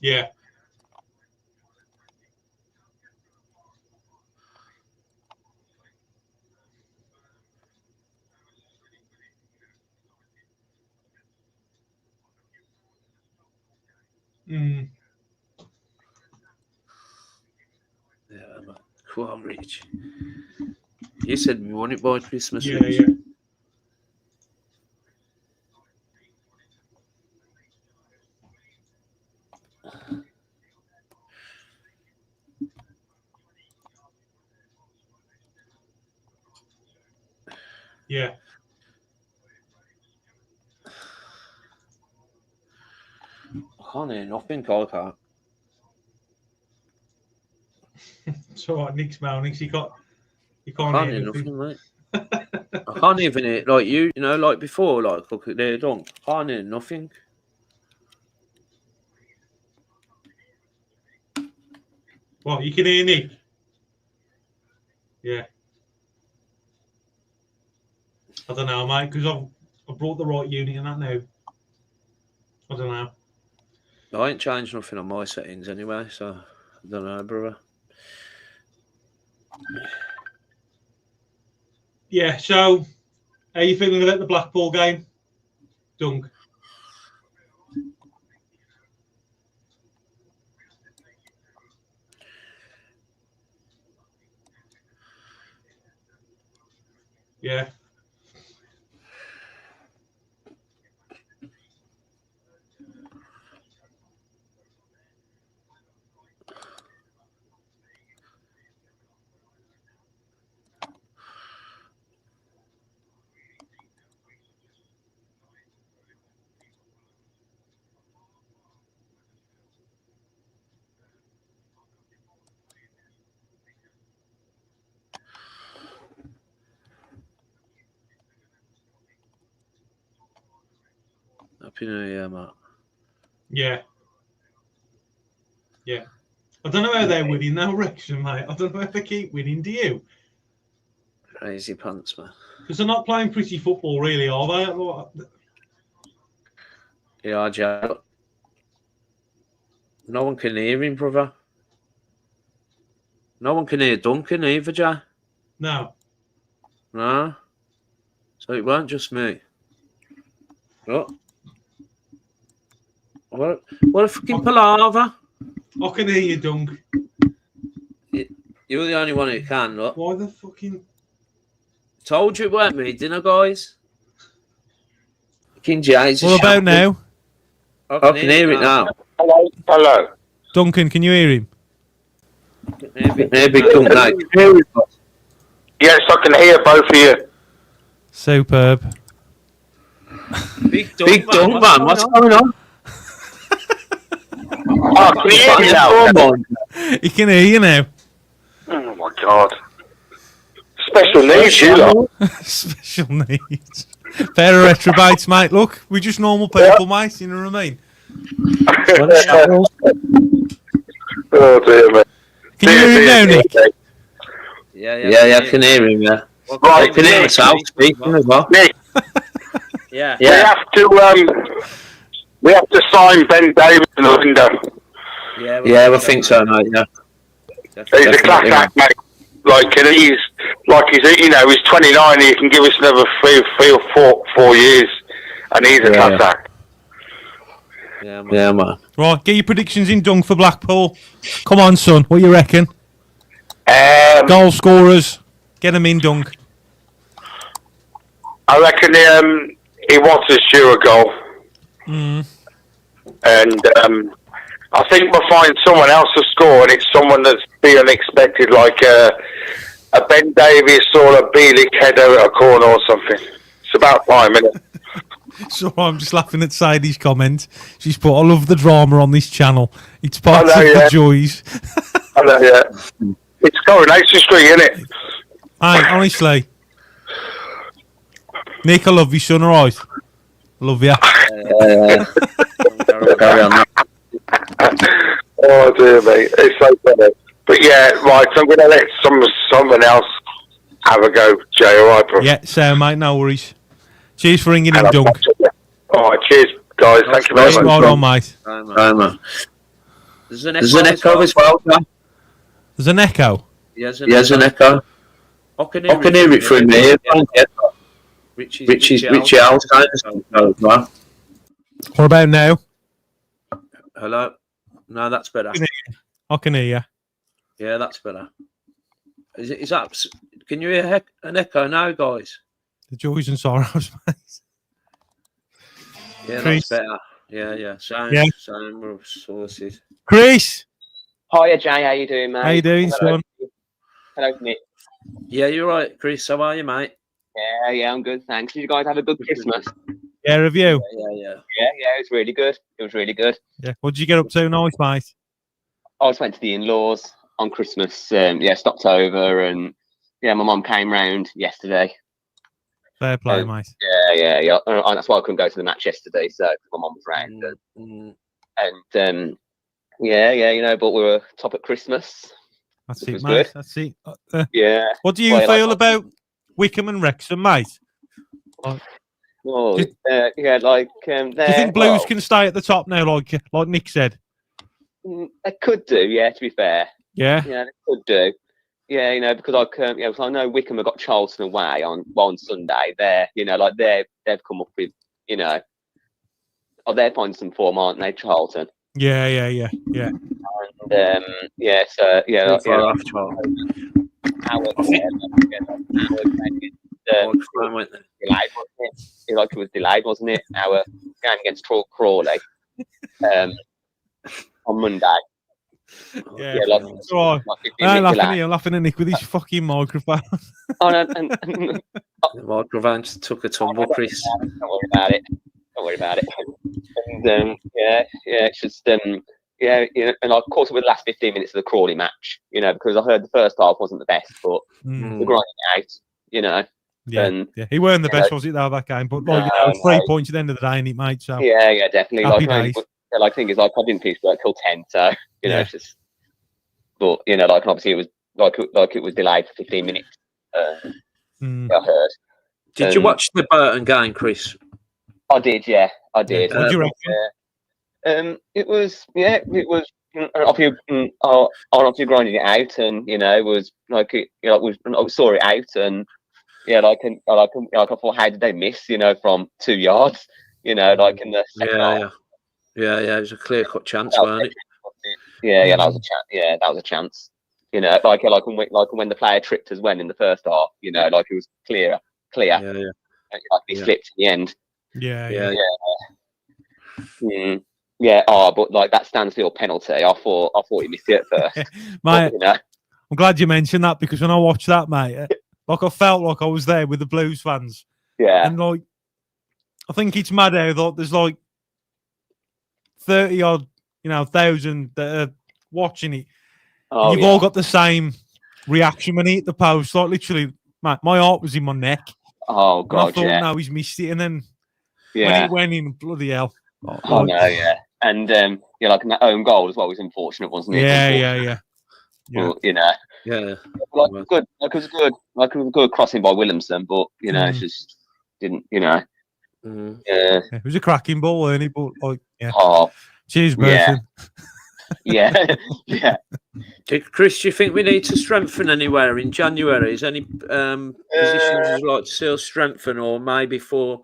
Yeah. Mm. Yeah, come on, Rich. You said we want it by Christmas. Yeah, Rich. yeah. Yeah. I can't hear nothing, I can't. So what, Nick's moaning, you can't Hear nothing, mate. I can't even hear like you know, like before, like look at there, don't. I can't hear nothing. What, you can hear Nick? Yeah. I don't know, mate, because I've brought the right unit and that now. I don't know. I ain't changed nothing on my settings anyway, so I don't know, brother. Yeah, so how are you feeling about the Blackpool game, Dunk? Yeah. Happy New Year, mate. Yeah. Yeah. I don't know how they're winning now, Wrexham, mate. I don't know if they keep winning, do you? Crazy pants, man. Because they're not playing pretty football, really, are they? Yeah, Jack. No one can hear him, brother. No one can hear Duncan either, Jack. No. No. So it weren't just me. What? What a fucking palaver. I can hear you, Dunk. You're the only one who can, look. Why the fucking... Told you it weren't me, didn't I, guys? Fucking Jay's. What about now? I can hear it now. Hello. Hello. Duncan, can you hear him? Big Dunk, mate. Yes, I can hear both of you. Superb. Big Dunk, man. What's going on? Oh, can you hear me now? He can hear you now. Oh my God. Special needs, you lot. Special needs. Pair of retrobates, mate. Look, we're just normal people, mate. You know what I mean? Oh dear me. Can you hear him now, Nick? Yeah, I can hear him, yeah. Right, I can hear myself speaking as well. Nick, Yeah. we have to sign Ben Davis in the window. Yeah, I think so, mate, yeah. He's a class act, mate. Like, and he's 29. He can give us another three or 4 years, and he's a class act. Yeah, man. Right, get your predictions in, Dunk, for Blackpool. Come on, son. What you reckon? Goal scorers. Get them in, Dunk. I reckon he wants us due a goal. And I think we'll find someone else to score, and it's someone that's be unexpected, like a Ben Davies or a Bielik header at a corner or something. It's about time, isn't it? So I'm just laughing at Sadie's comment. She's put, I love the drama on this channel. It's part of the joys. I know, yeah. It's Coronation Street, isn't it? Hey, honestly. Nick, I love you, son, alright? Love you. Carry on. Oh dear me, it's so funny. But yeah, right, so I'm going to let someone else have a go, Jay, alright, bro? Yeah, so mate, no worries. Cheers for ringing in, Dunk. Alright, cheers, guys. Thank you very much. Spot on, mate. Right, man. There's an echo as well, Dan. There's an echo? There's an echo. I can hear it through me. Richie Al's man. What about now? Hello? No, that's better. I can hear you. Yeah, that's better. Is that? Can you hear an echo now, guys? The joys and sorrows, mate. Yeah, Chris. that's better. Yeah. Sound sources. Chris, Hiya, Jay. How you doing, mate? how you doing, son? Hello, Nick. Yeah, you're right, Chris. How are you, mate? Yeah, I'm good, thanks. Did you guys have a good Christmas? Yeah, review. Yeah. Yeah, it was really good. It was really good. Yeah. What did you get up to, nice, mate? I just went to the in-laws on Christmas. Stopped over, and my mum came round yesterday. Fair play, mate. Yeah. That's why I couldn't go to the match yesterday. So my mum was round, but we were top at Christmas. That's it, it, mate. good. That's it. Yeah. What do you feel about Wickham and Wrexham, mate? Oh, do you think Blues can stay at the top now, like Nick said? They could do, to be fair. Yeah. Yeah, they could do. Yeah, because I know Wickham have got Charlton away on Sunday. They've come up with, they're finding some form, aren't they, Charlton? Yeah. And it was delayed, wasn't it? Our game against Crawley on Monday. Yeah, it's all right. I'm laughing at Nick with his fucking microphone. The microphone took a tumble, Chris. Don't worry about it. And it's just and of course with the last 15 minutes of the Crawley match, because I heard the first half wasn't the best, but we're grinding it out, Yeah, he weren't the best, was it, though, that game? But 3 points at the end of the day, ain't it, mate? So yeah, definitely. Happy Thing is, I didn't finish work till 10, so it's just. But obviously it was it was delayed for 15 minutes. I heard. Did you watch the Burton game, Chris? I did, yeah, I did. What do you reckon? It was obviously grinding it out, and it was I saw it out, and I thought, how did they miss? From 2 yards? In the second half. Yeah, it was a clear-cut chance, wasn't it? Yeah, that was a chance. Yeah, that was a chance. When the player tripped as well in the first half. It was clear. Yeah. He slipped in the end. Yeah. But that standstill penalty, I thought he missed it at first. Mate, I'm glad you mentioned that, because when I watched that, mate, I felt like I was there with the Blues fans. Yeah. And I think it's mad how there's 30 odd, thousand that are watching it. And you've all got the same reaction when he hit the post. Literally, mate, my heart was in my neck. Oh God! I thought, no, he's missed it, and then when it went in, bloody hell! Oh no, yeah, and that own goal as well was unfortunate, wasn't it? Yeah. But, Yeah. It was good. It was good. It was a good crossing by Williamson, but it just didn't. Yeah, it was a cracking ball, wasn't it? But cheers, Burton. Yeah. Chris, do you think we need to strengthen anywhere in January? Is any positions you'd like to see us strengthen, or maybe if we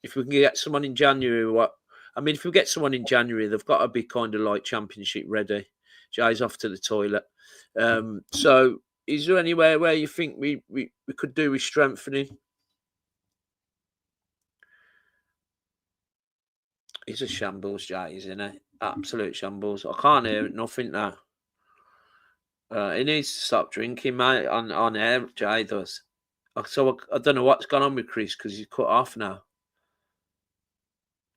can get someone in January? If we get someone in January, they've got to be kind of championship ready. Jay's off to the toilet. So, is there anywhere where you think we could do with strengthening? He's a shambles, Jay, isn't he? Absolute shambles. I can't hear nothing now. He needs to stop drinking, mate, on air. Jay does. So I don't know what's gone on with Chris, because he's cut off now.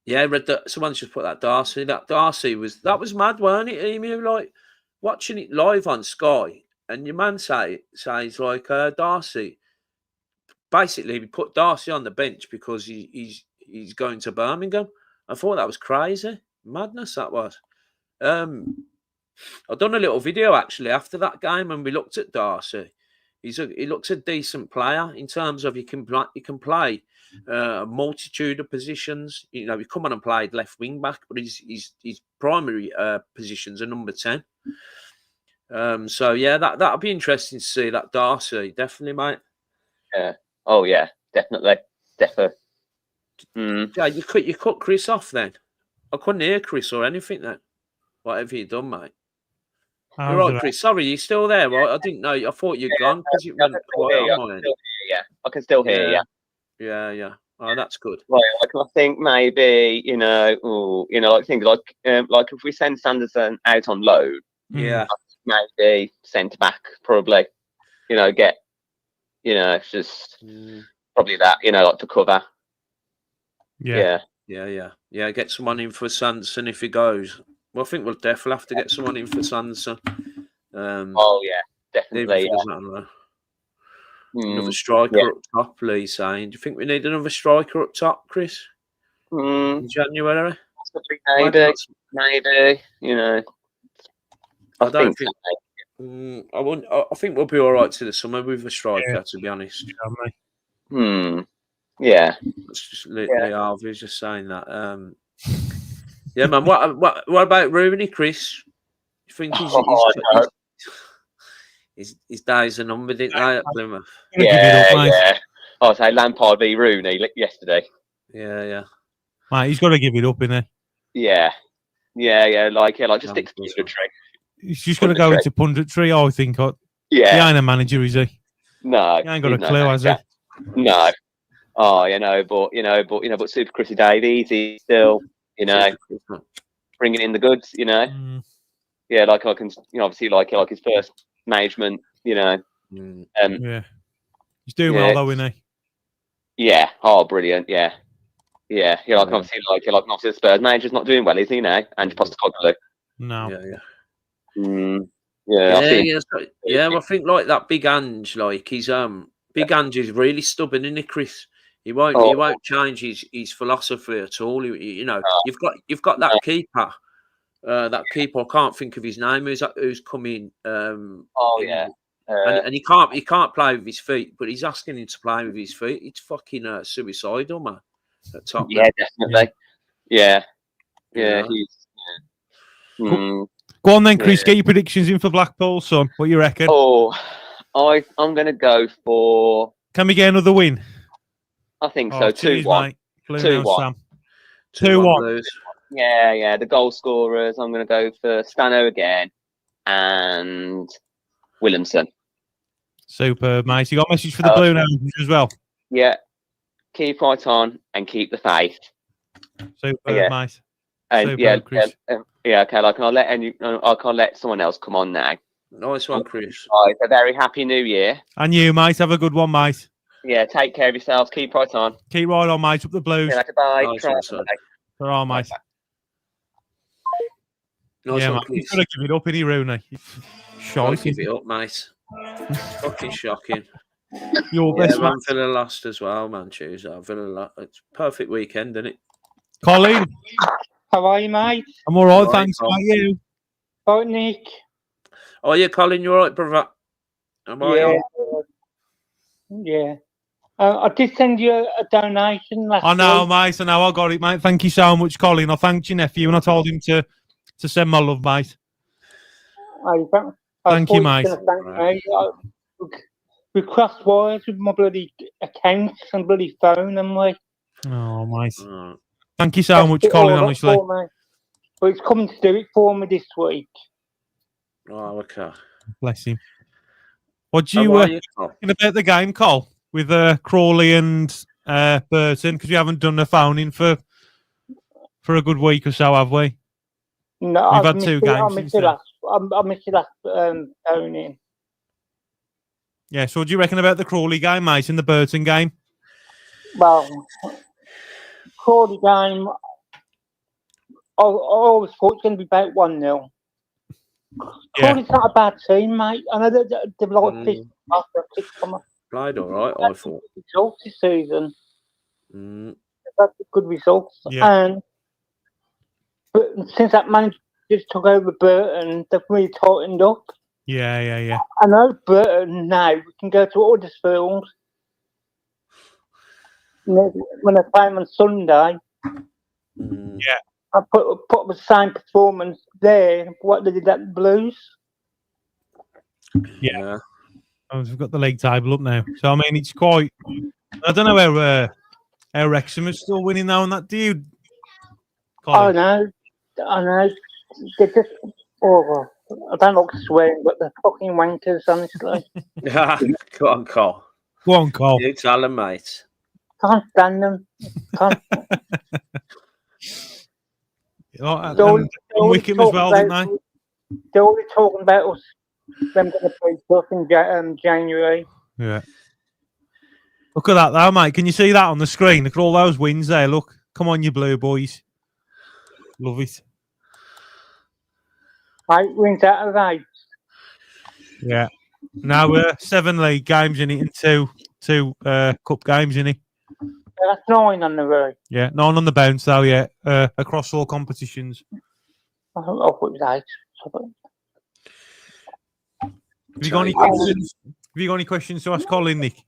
Yeah, I read that someone's just put that Darcy. That Darcy was mad, weren't it? Watching it live on Sky, and your man says Darcy. Basically, we put Darcy on the bench because he's going to Birmingham. I thought that was crazy. Madness, that was. I've done a little video actually after that game, and we looked at Darcy. He looks a decent player in terms of he can play a multitude of positions. He come on and played left wing back, but his primary positions are number 10. So yeah, that'll be interesting to see that Darcy, definitely, mate. Yeah. Oh yeah, definitely. Yeah, you cut Chris off then. I couldn't hear Chris or anything then. Whatever you done, mate. You're right, Chris. Sorry, you still there, right? I didn't know. I thought you'd gone because it went quiet on my end. Yeah, I can still hear you. Yeah. Oh, that's good. Like I think maybe like things like if we send Sanderson out on loan, maybe centre back probably, get just probably that like to cover. Yeah. Get someone in for Sanderson if he goes. Well, I think we'll definitely have to get someone in for Sanderson. Oh yeah, definitely. Another striker up top, Lee's saying. Do you think we need another striker up top, Chris? In January? Maybe. I don't think. I think we'll be all right to the summer with a striker, to be honest. Yeah. It's just Lee Harvey's just saying that. Yeah, man. What about Rooney, Chris? You think his days are numbered, didn't they, at Plymouth? Yeah. I'll say Lampard v Rooney yesterday. Yeah. Mate, he's got to give it up, innit? Yeah. Like just stick to punditry. He's just got to go into punditry, I think. He ain't a manager, is he? No. He ain't got a clue, has he? No. Oh, but Super Chrissy Davies, he's still, bringing in the goods, Yeah, like I can, obviously, like his first management, yeah. He's doing well though, isn't he? Yeah. Oh, brilliant. Yeah. Obviously, obviously the Spurs manager's not doing well, is he now? And Postecoglou. No. I think like that Big Ange, like he's Big Ange is really stubborn, isn't he, Chris? He won't change his philosophy at all. You've got that keeper. That keeper, I can't think of his name. Who's coming? And he can't play with his feet, but he's asking him to play with his feet. It's fucking suicidal, man. At Tottenham. Yeah, definitely. Yeah. Go on then, Chris. Get your predictions in for Blackpool, son. What you reckon? Oh, I'm going to go for. Can we get another win? I think so. 2-1. 2-1. 2-1. Yeah. The goal scorers, I'm going to go for Stano again and Williamson. Superb, mate. You got a message for the Blue Noses as well? Yeah. Keep right on and keep the faith. Superb, mate. And Superb, Chris. Okay. Like I can't let someone else come on now. Nice one, Chris. Right, a very happy New Year. And you, mate. Have a good one, mate. Yeah, take care of yourselves. Keep right on. Keep right on, mate. Up the Blues. Yeah, bye. All right, mate. Nice one, mate. He's got to give it up, isn't he, Rooney? Give it up, mate. Fucking shocking. Your best man. Villa lost as well, man. Tuesday. It's a perfect weekend, isn't it? Colin. How are you, mate? I'm all right, thanks. How are you? Oh, Nick. Oh, yeah, Colin, you all right, brother? Yeah. I did send you a donation last I know, week. mate. I know. I got it, mate. Thank you so much, Colin. I thanked your nephew and I told him to send my love, mate. Thank you, mate. We crossed wires with my bloody accounts and bloody phone, and we. Oh, mate. Thank you so much, Colin, honestly. But it's coming to do it for me this week. Oh, okay. Bless him. What do you think about the game, Cole, with Crawley and Burton? Because we haven't done the phone in for a good week or so, have we? No, we've had 2 games. I missed the last phone in. Yeah, so what do you reckon about the Crawley game, mate, and the Burton game? Well, Crawley game, I always thought it's going to be about 1-0. Crawley's not a bad team, mate. I know they've like this after played all right, I thought. Results this season. That's good results. Yeah. But since that manager just took over Burton, they've really tightened up. Yeah. I know Burton now. We can go to Huddersfield when they're playing on Sunday. Yeah. I put up the same performance there. What they did at the Blues. Yeah. We've got the league table up now. So, I mean, it's quite... I don't know how Wrexham is still winning now on that, do you? I know. They're just... I don't like swearing, but they're fucking wankers, honestly. Go on, Cole. Go on, Cole. You tell them, mate. Can't stand them. Can't. And Wickham as well, didn't they? They're already talking about us. Them going to beat us in January. Yeah. Look at that, though, mate. Can you see that on the screen? Look at all those wins there. Look. Come on, you blue boys. Love it. 8 wins out of 8. Yeah. Now we're 7 league games in it and two cup games in it. That's 9 on the road. Yeah, 9 on the bounce though. Yeah, across all competitions. I thought it was 8. Have you got any questions? Have you got any questions to ask Colin, Nick?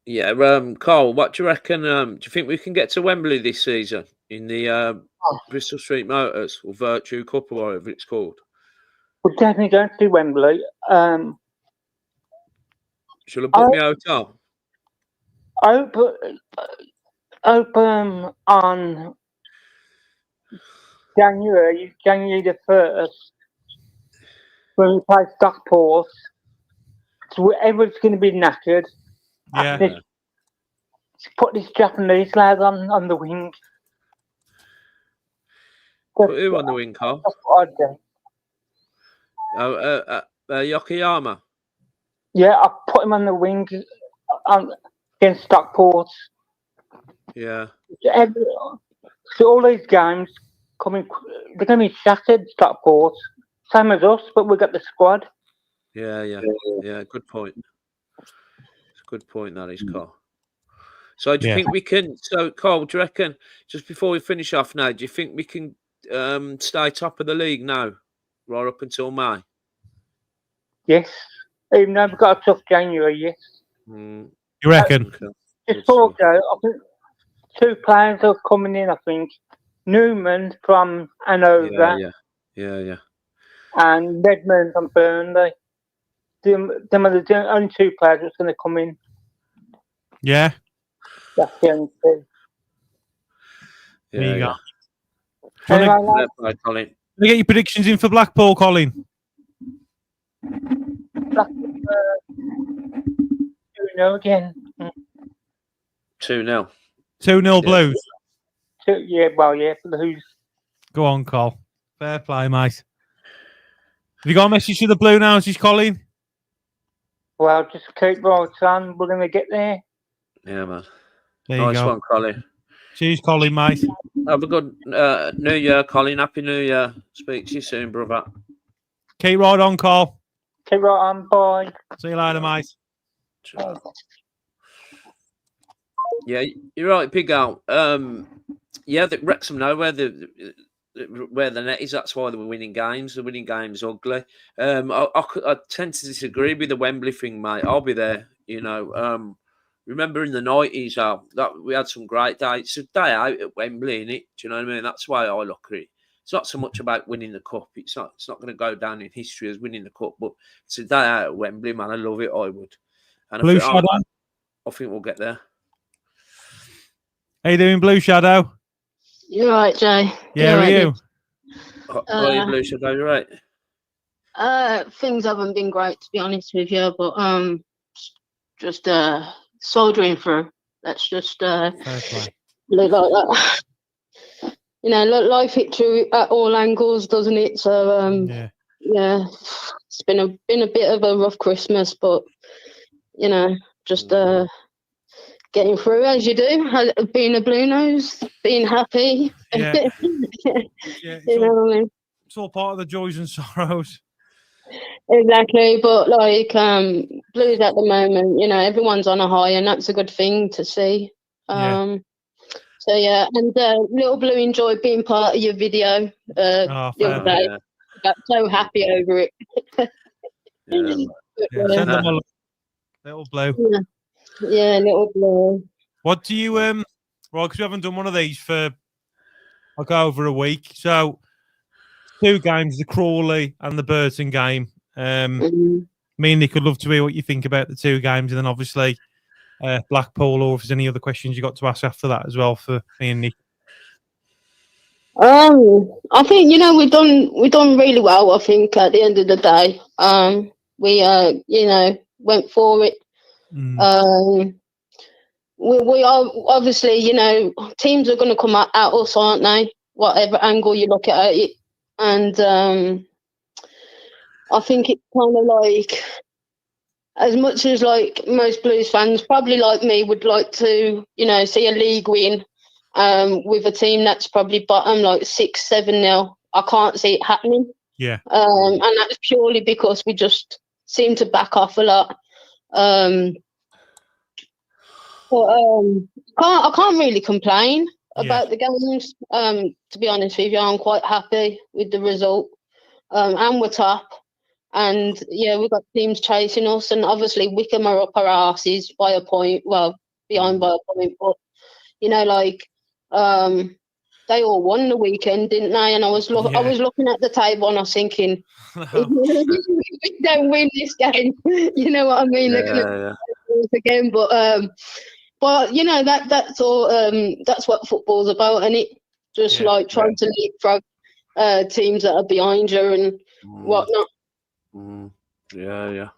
Yeah, Carl, what do you reckon? Do you think we can get to Wembley this season in the Bristol Street Motors or Virtue Cup or whatever it's called? We're definitely going to Wembley. Shall I book me hotel? Open on January the 1st, when we play Stockport. So everyone's going to be knackered. Yeah. Put this Japanese lad on the wing. Put who on the wing, Carl? That's what I'd do. Yokoyama. Yeah, I put him on the wing against Stockport. Yeah. So all these games coming, they're going to be shattered. Stockport, same as us, but we've got the squad. Yeah. Good point. It's a good point, that is, Carl. So do you think we can? So, Carl, do you reckon? Just before we finish off now, do you think we can stay top of the league now, right up until May? Yes, even though we've got a tough January. Yes. You reckon? Just also, I think 2 players are coming in. I think Newman from Hanover. Yeah. And Redmond from Burnley. Them are the only 2 players that's going to come in. Yeah. That's the only 2. There you go. Colin. Can you get your predictions in for Blackpool, Colin? Blackpool 2-0 again. 2-0. 2-0 Blues. Yeah, Blues. Go on, Col. Fair play, mate. Have you got a message to the Blue Noses, Colin? Well, just keep right on. We're going to get there. Yeah, man. There nice you go. One, Colin. Cheers, Colin, mate. Have a good New Year, Colin. Happy New Year. Speak to you soon, brother. Keep right on, Col. Keep right on. Bye. See you later, mate. Yeah, you're right, Big Al. Yeah, the Wrexham know where the net is. That's why they were winning games. The winning games ugly. I tend to disagree with the Wembley thing, mate. I'll be there. You know, remember in the 90s, that we had some great days. It's a day out at Wembley, innit? Do you know what I mean? That's why I look at it. It's not so much about winning the cup. It's not going to go down in history as winning the cup, but it's a day out at Wembley, man. I love it. I would. And Blue I Shadow. I think we'll get there. How you doing, Blue Shadow? You're right, Jay. Yeah, how are you? How are you, Blue Shadow? You're right. Things haven't been great, to be honest with you, but just soldiering through. Let's just live like that. You know, life hits you at all angles, doesn't it? So yeah, it's been a bit of a rough Christmas, but you know, just getting through as you do. Being a blue nose, being happy. Yeah. You know what I mean? It's all part of the joys and sorrows. Exactly, but like blues at the moment, you know, everyone's on a high, and that's a good thing to see. So yeah, and Little Blue enjoyed being part of your video the other day. Yeah. Got so happy over it. Send them a Little Blue. Yeah, Little Blue. What do you right? Because we haven't done one of these for like over a week. So 2 games, the Crawley and the Burton game. Me and Nick would love to hear what you think about the 2 games, and then obviously Blackpool, or if there's any other questions you got to ask after that as well for me and Nick. I think we've done really well. I think at the end of the day, we went for it. We are obviously teams are going to come at us, aren't they? Whatever angle you look at it, and I think it's kind of like, as much as like most Blues fans, probably like me, would like to see a league win. With a team that's probably bottom like 6-7-0, I can't see it happening. Yeah. And that's purely because we just seem to back off a lot. But I can't really complain about the games. To be honest with you, I'm quite happy with the result. And we're top. And we've got teams chasing us, and obviously Wycombe are up our arses by a point. Well, behind by a point, but they all won the weekend, didn't they? And I was looking at the table and I was thinking, if we don't win this game, you know what I mean? They're gonna lose again. But that's all. That's what football's about, and it just like trying to leapfrog teams that are behind you and whatnot. Yeah,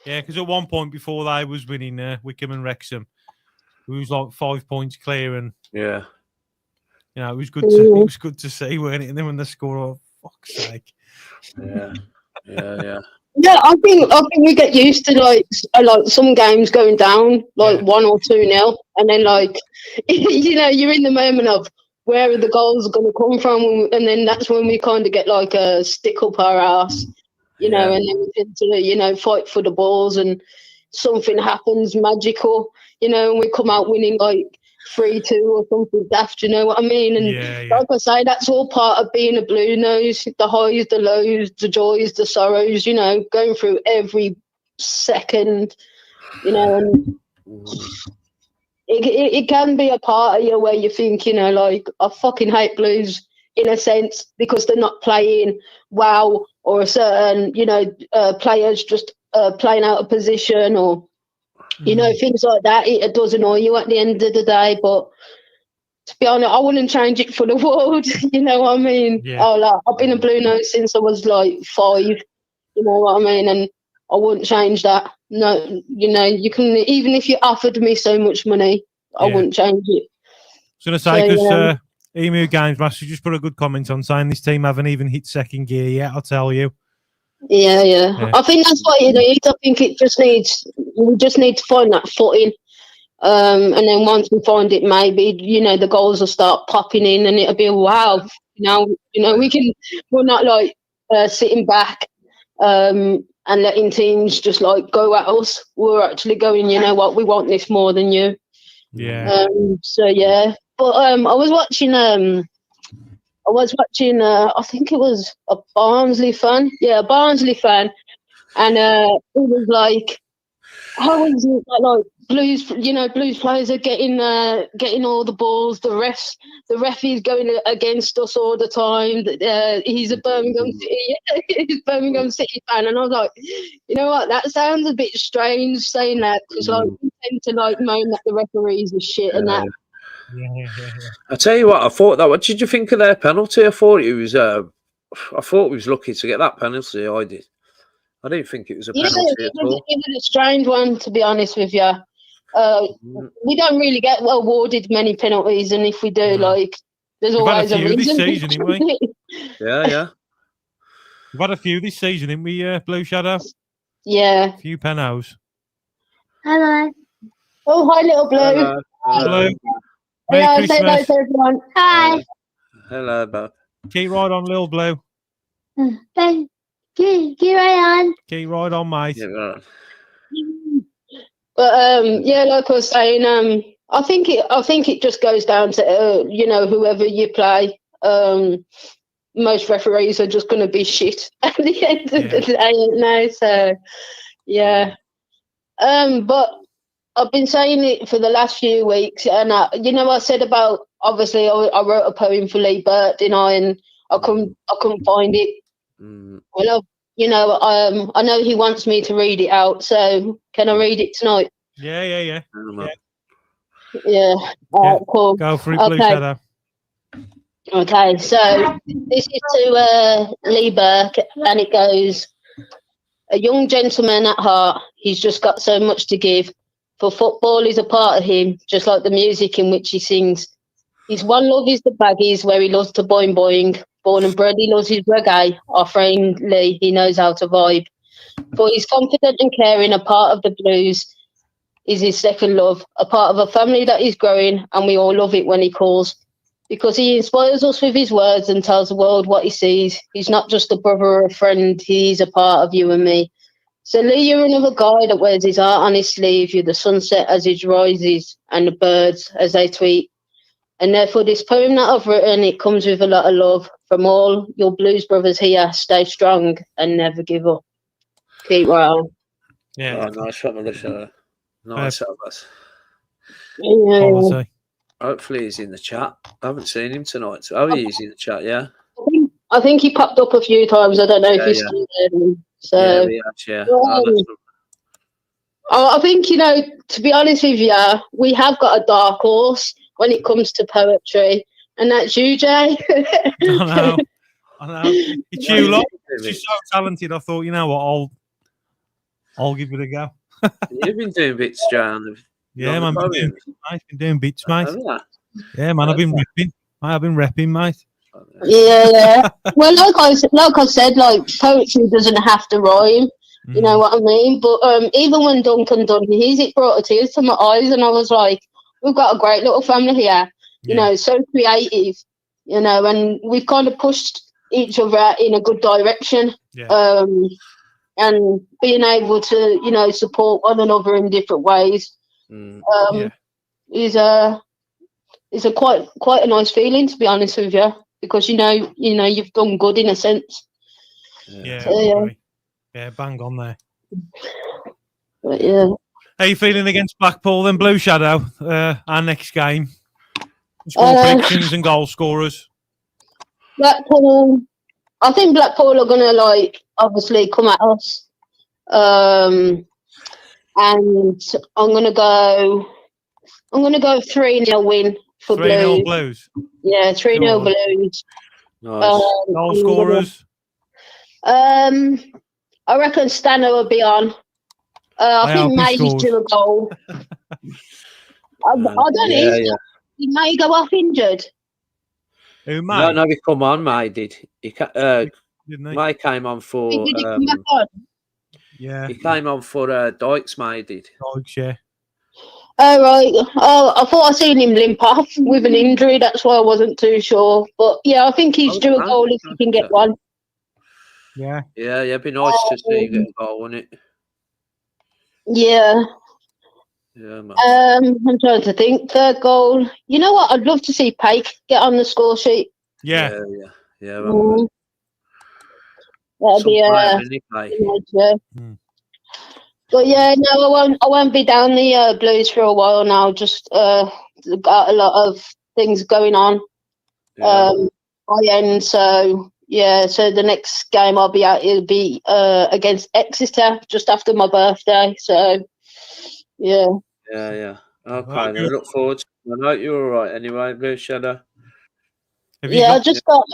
because at one point before they was winning Wycombe and Wrexham, we was like 5 points clear, and it was good to it was good to see, weren't it? And then when they score, oh fuck's sake. Yeah, I think we get used to like some games going down like 1 or 2-0, and then like you're in the moment of where are the goals going to come from, and then that's when we kind of get like a stick up our ass, and then we tend to fight for the balls, and something happens magical, and we come out winning like 3-2 or something daft, you know what I mean? And like I say, that's all part of being a Blue Nose, the highs, the lows, the joys, the sorrows, going through every second, and it can be a part of you where you think, like, I fucking hate Blues in a sense because they're not playing well, or a certain, players just playing out of position, or things like that. It does annoy you at the end of the day, but to be honest, I wouldn't change it for the world. You know what I mean? I've been a Blue Nose since I was like 5. You know what I mean? And I wouldn't change that. No, you can, even if you offered me so much money, I wouldn't change it. I was going to say, because Emu Games Master just put a good comment on saying this team haven't even hit second gear yet, I'll tell you. Yeah. I think that's what it needs. I think we just need to find that footing. And then once we find it, maybe, the goals will start popping in, and it'll be, wow, we're not like sitting back and letting teams just like go at us. We're actually going, you know what, we want this more than you. Yeah. But I was watching I think it was a Barnsley fan. Yeah, a Barnsley fan. And it was like, how is it that like Blues players are getting all the balls, the ref is going against us all the time. He's a Birmingham City fan, and I was like, you know what, that sounds a bit strange saying that, because like we tend to like moan that the referees are shit and that. I tell you what, what did you think of their penalty? I thought it was lucky to get that penalty. I did. I didn't think it was a penalty at all. It was a strange one, to be honest with you. We don't really get awarded many penalties, and if we do, like, there's always a reason. This season, haven't we? Yeah. We've had a few this season, haven't we, Blue Shadow? Yeah. A few penalties. Hello. Oh, hi, little Blue. Hello. Hello, say hello to everyone. Hi. Hello, Bob. Keep right on, little Blue. Keep right on. Keep right on, mate. Yeah, but like I was saying, I think it just goes down to whoever you play. Most referees are just going to be shit at the end of the day now. So yeah, but I've been saying it for the last few weeks, and I said about, obviously I wrote a poem for Lee Burt, didn't I? And I couldn't find it. Well, I know he wants me to read it out, so can I read it tonight? Yeah. Yeah. Cool. Go for it, Blue Shadow. Okay, so this is to Lee Burke, and it goes, a young gentleman at heart, he's just got so much to give, for football is a part of him, just like the music in which he sings. His one love is the baggies, where he loves to boing boing. Born and bred, he loves his reggae. Our friend Lee, he knows how to vibe. For he's confident and caring, a part of the blues is his second love, a part of a family that is growing, and we all love it when he calls. Because he inspires us with his words and tells the world what he sees. He's not just a brother or a friend, he's a part of you and me. So Lee, you're another guy that wears his heart on his sleeve. You're the sunset as it rises and the birds as they tweet. And therefore this poem that I've written, it comes with a lot of love from all your blues brothers here. Stay strong and never give up. Keep right on. Yeah, nice one, Melissa. Nice of us. Yeah. Hopefully he's in the chat. I haven't seen him tonight. So, he is in the chat, yeah. I think he popped up a few times. I don't know if he's still there. So, yeah. I think, you know, to be honest with you, we have got a dark horse when it comes to poetry, and that's you, Jay. I know. It's you lot. She's so talented. I thought, you know what, I'll give it a go. You've been doing bits, John. Yeah, man. I've been doing bits, mate. Yeah, man. I've been repping, mate. Yeah. Well, like I said, like poetry doesn't have to rhyme. You know what I mean? But even when Duncan done his, it brought tears to my eyes, and I was like, we've got a great little family here. You know, so creative. You know, and we've kind of pushed each other in a good direction. Yeah. And being able to, you know, support one another in different ways. Is a quite a nice feeling, to be honest with you, because you know you've done good in a sense. Yeah, bang on there. But, yeah. How are you feeling against Blackpool then, Blue Shadow? Our next game. Score predictions and goal scorers. Blackpool. I think Blackpool are gonna obviously come at us. And I'm gonna go 3-0 win for 3-0 Blues. Yeah, 3-0 Blues. Nice. Goal scorers. I reckon Stanner will be on. I think May is due a goal. I don't know. He may go off injured. Who, May? No, he come on. May did. May came on for. Did he come back on? Yeah. He came on for Dykes, May did. Dykes, yeah. Oh, right. Oh, I thought I seen him limp off with an injury. That's why I wasn't too sure. But yeah, I think he's due a goal if he can get one. Yeah. Yeah, it'd be nice to see him get a goal, wouldn't it? Yeah. Yeah, man. I'm trying to think. Third goal. You know what? I'd love to see Pake get on the score sheet. Yeah. That'd be But yeah, no, I won't be down the Blues for a while now. Just got a lot of things going on. By end, so yeah. So the next game I'll be at, it'll be against Exeter just after my birthday. So yeah. Yeah. Okay, I look forward to it. I hope you're all right anyway, Blue Shadow. I just got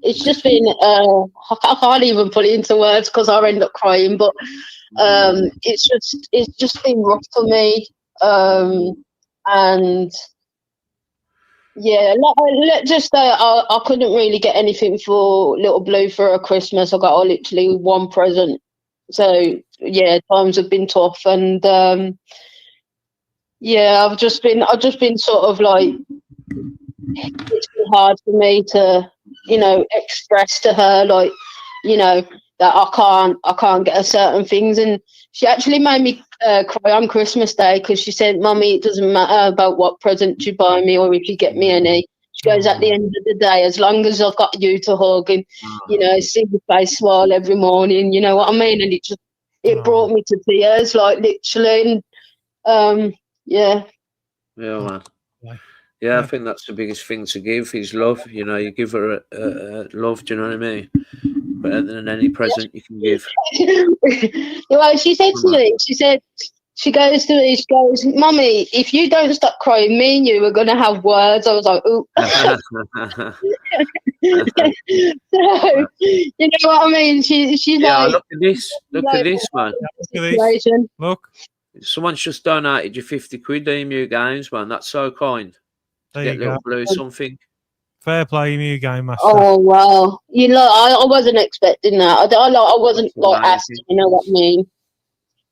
it's just been I can't even put it into words because I'll end up crying, but it's just been rough for me, and yeah, let's just say I couldn't really get anything for Little Blue for a Christmas. I got literally one present, so yeah, times have been tough, and yeah, I've just been sort of like, it's been hard for me to, you know, express to her, like, you know, that I can't get her certain things. And she actually made me cry on Christmas Day because she said, "Mummy, it doesn't matter about what present you buy me or if you get me any." She goes, "At the end of the day, as long as I've got you to hug and, you know, see your face smile every morning," you know what I mean? And it brought me to tears, like literally. And yeah. Yeah, man. Yeah, I think that's the biggest thing to give is love. You know, you give her love, do you know what I mean? Better than any present you can give. Well, she said to me, she she goes to me, she goes, Mummy, if you don't stop crying, me and you are going to have words. I was like, ooh. So, you know what I mean? She's like... Look at this. Look at this, man. Look. Someone's just donated you 50 quid, Emu Games, man. That's so kind. There Get you little go. blue something. Fair play, Emu Game Master. Oh, wow. You know, I wasn't expecting that. I wasn't, like, asked, you know what I mean?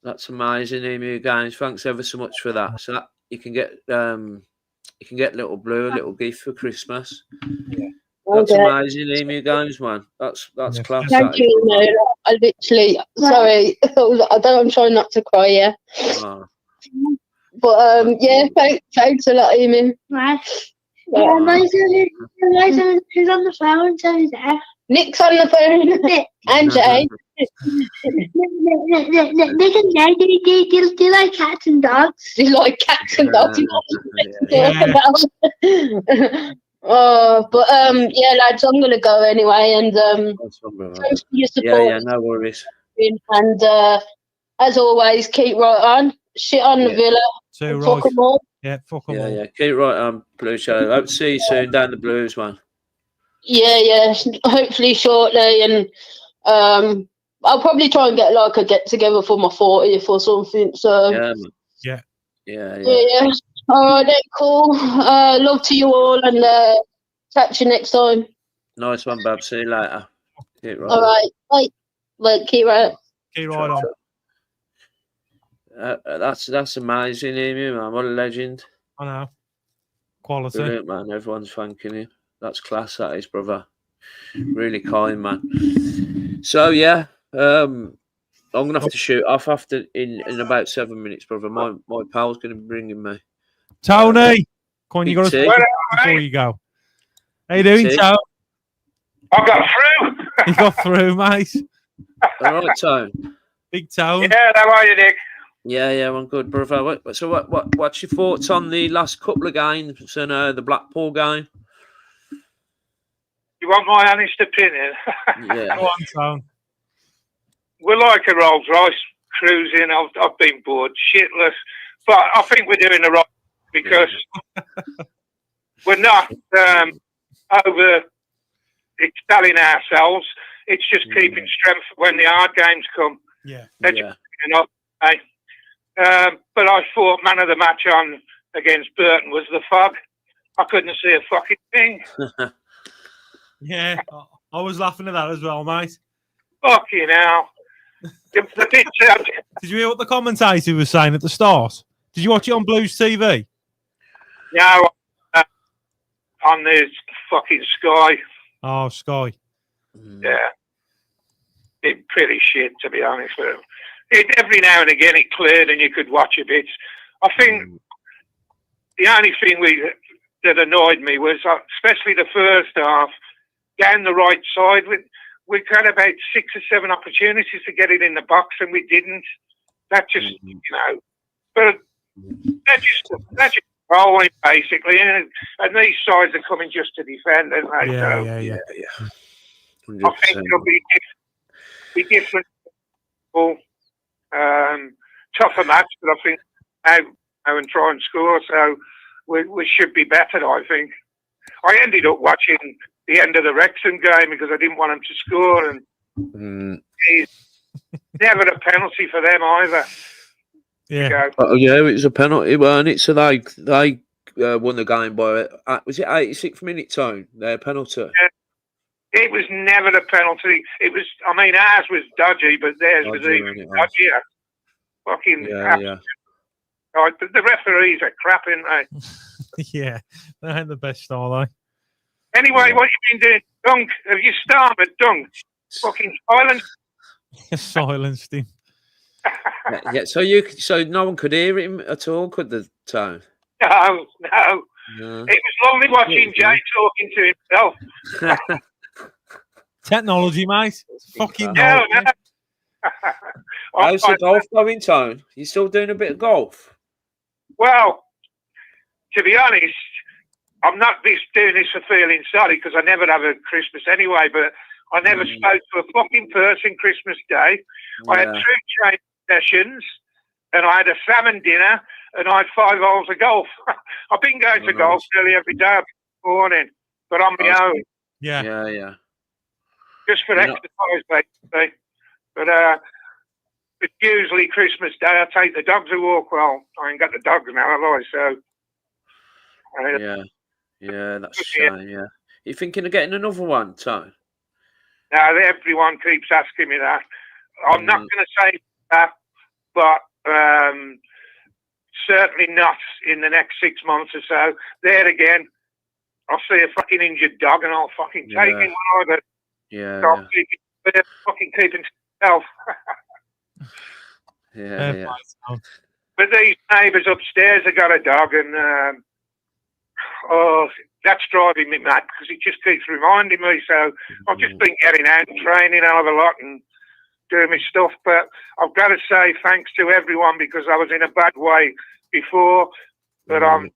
That's amazing, Emu Games. Thanks ever so much for that. So that you can get little blue, a little gift for Christmas. Yeah. That's amazing, Emu Games, man. That's class. Thank you. No, I literally, sorry, I'm trying not to cry, yeah. Oh. But yeah, thanks a lot, Emu. Right. Who's on the phone? So is there? Nick's on the phone. And Jay. Nick and Jay, do you like cats and dogs? Do you like cats and dogs? But yeah, lads, I'm gonna go anyway, and thanks for your support. Yeah, no worries. And as always, keep right on. Shit on the Villa. Fuck them all. Yeah, fuck them all. Yeah, keep right on, Blue Shadow. Hope to see you soon down the Blues, man. Yeah, hopefully shortly, and I'll probably try and get like a get together for my 40th or something. So yeah. All right, then, cool. Love to you all, and catch you next time. Nice one, Bab. See you later. Keep right all right, bye. Like, keep right. Keep right on. That's amazing, Emu, man. What a legend. I know. Quality. Brilliant, man. Everyone's thanking you. That's class, that is, brother. Really kind, man. So yeah, I'm gonna have to shoot off after in about 7 minutes, brother. My pal's gonna be bringing me. Tony, come on, you got to before you go. How you doing, Tony? I got through. You got through, mate. All right, Tone. Big Tone. Yeah, how are you, Nick? Yeah, I'm good, brother. So what's your thoughts on the last couple of games and the Blackpool game? You want my honest opinion? Yeah. Go on, Tone. We're like a Rolls Royce cruising. I've been bored shitless, but I think we're doing the right because we're not over excelling ourselves. It's just keeping strength when the hard games come. Yeah. But I thought man of the match on against Burton was the fog. I couldn't see a fucking thing. Yeah, I was laughing at that as well, mate. Fucking hell. Did you hear what the commentator was saying at the start? Did you watch it on Blues TV? No, on the fucking Sky. Oh, Sky. Yeah. It's pretty shit, to be honest with you. Every now and again it cleared and you could watch a bit. I think the only thing that annoyed me was, especially the first half, down the right side, we had about 6 or 7 opportunities to get it in the box and we didn't. That just, but they're just rolling basically, and these sides are coming just to defend, and Yeah. I think it'll be different, tougher match, but I think now and try and score, so we should be better, I think. I ended up watching the end of the Wrexham game because I didn't want them to score, and never a penalty for them either. Yeah, it was a penalty, weren't it? So they won the game by was it 86th minute, Tone? Their penalty. Yeah, it was never a penalty. It was. I mean, ours was dodgy, but theirs was even dodgier. Fucking Right, but the referees are crap, aren't they? Yeah, they ain't the best, are they? Anyway, what you been doing, Dunk? Have you started, Dunk? Fucking silence. Silenced him. So no one could hear him at all, could the Tone? No. It was lovely watching Jay talking to himself. Technology, mate. It's fucking no. How's the golf going, Tone? You still doing a bit of golf? Well, to be honest, I'm not doing this for feeling sorry because I never have a Christmas anyway, but I never spoke to a fucking person Christmas Day. I had 2 training sessions and I had a salmon dinner, and I had 5 holes of golf. I've been going to golf nearly every day morning, but on my own. Yeah. Just for exercise, basically. But it's usually Christmas Day. I take the dogs a walk. Well, I ain't got the dogs now, have I? So. Yeah, that's a shame. Yeah. You thinking of getting another one, Tone? No, everyone keeps asking me that. I'm not going to say that, but certainly not in the next 6 months or so. There again, I'll see a fucking injured dog and I'll fucking take him when I do. Fucking keeping to myself. But these neighbours upstairs have got a dog, and that's driving me mad because it just keeps reminding me. So I've just been getting out and training a hell of a lot and doing my stuff. But I've got to say thanks to everyone because I was in a bad way before, but I've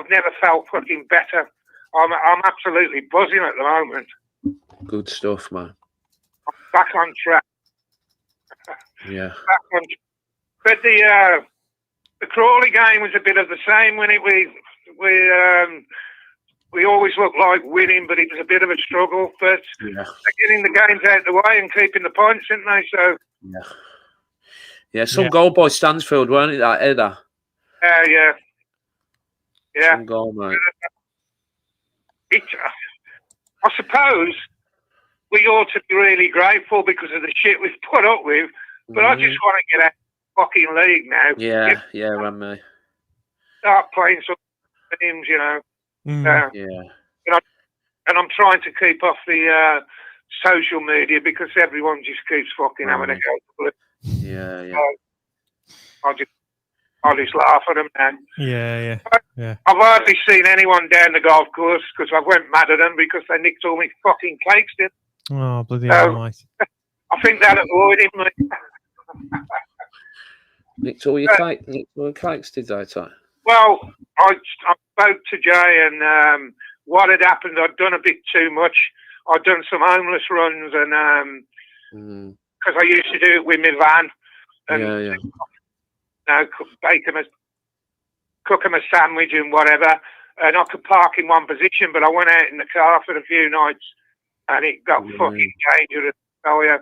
never felt fucking better. I'm absolutely buzzing at the moment. Good stuff, man. I'm back on track. Yeah. Back on track. But the Crawley game was a bit of the same when we always looked like winning, but it was a bit of a struggle. But they're getting the games out of the way and keeping the points, isn't they? So some goal by Stansfield, weren't it? That header. Yeah. Some goal, mate. I suppose we ought to be really grateful because of the shit we've put up with. But I just want to get out of the fucking league now. Yeah, man, mate. Start playing some teams, you know. And I'm trying to keep off the social media because everyone just keeps fucking having a go. I just laugh at them now. Yeah. I've hardly seen anyone down the golf course because I went mad at them because they nicked all my fucking cakes, did. Oh, bloody hell, mate. I think that avoided me. Nicked all your cakes, did they, Ty? Well, I spoke to Jay, and what had happened, I'd done a bit too much. I'd done some homeless runs, and because I used to do it with my van, and cook them a sandwich and whatever, and I could park in one position, but I went out in the car for a few nights, and it got fucking dangerous. I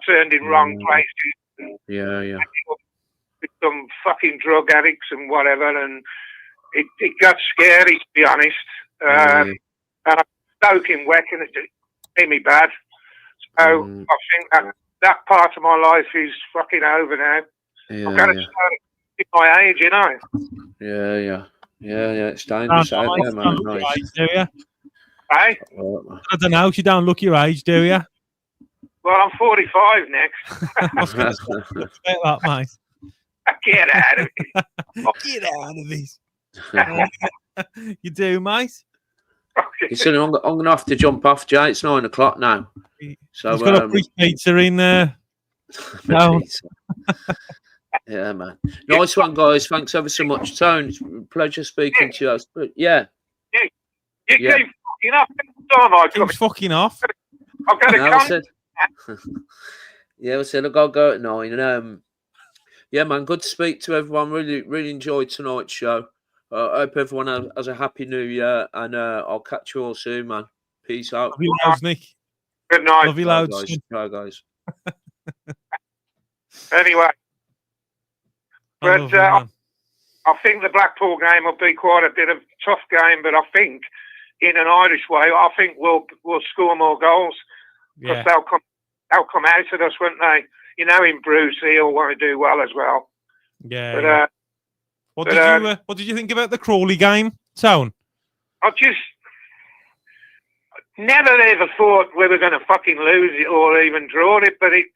turned in wrong places. With some fucking drug addicts and whatever, and it got scary, to be honest. And I'm soaking wet, and it made me bad. So I think that part of my life is fucking over now. I've got to start at my age, you know. Yeah. It's dangerous out there, man. Age, do you? Hey? I don't know. You don't look your age, do you? Well, I'm 45 next. I was going to say that, mate. Get out of it. Get out of this. You do, mate. Listen, I'm going to have to jump off, Jay. It's 9 o'clock now. So he's got a free pizza in there. Yeah, man. Nice one, guys. Thanks ever so much, Tone. It's a pleasure speaking to you. You keep fucking off. Keeps fucking off. I've got to I said, look, I'll go at 9. Yeah, man, good to speak to everyone. Really enjoyed tonight's show. I hope everyone has a happy new year, and I'll catch you all soon, man. Peace out. Love you loads, Nick. Good night. Love you loads. Bye, guys. Anyway, but I think the Blackpool game will be quite a bit of a tough game, but I think in an Irish way, I think we'll score more goals because they'll come out at us, won't they? You know, in Bruce, he'll want to do well as well. Yeah. What did you think about the Crawley game, Tone? I just never ever thought we were going to fucking lose it or even draw it, but it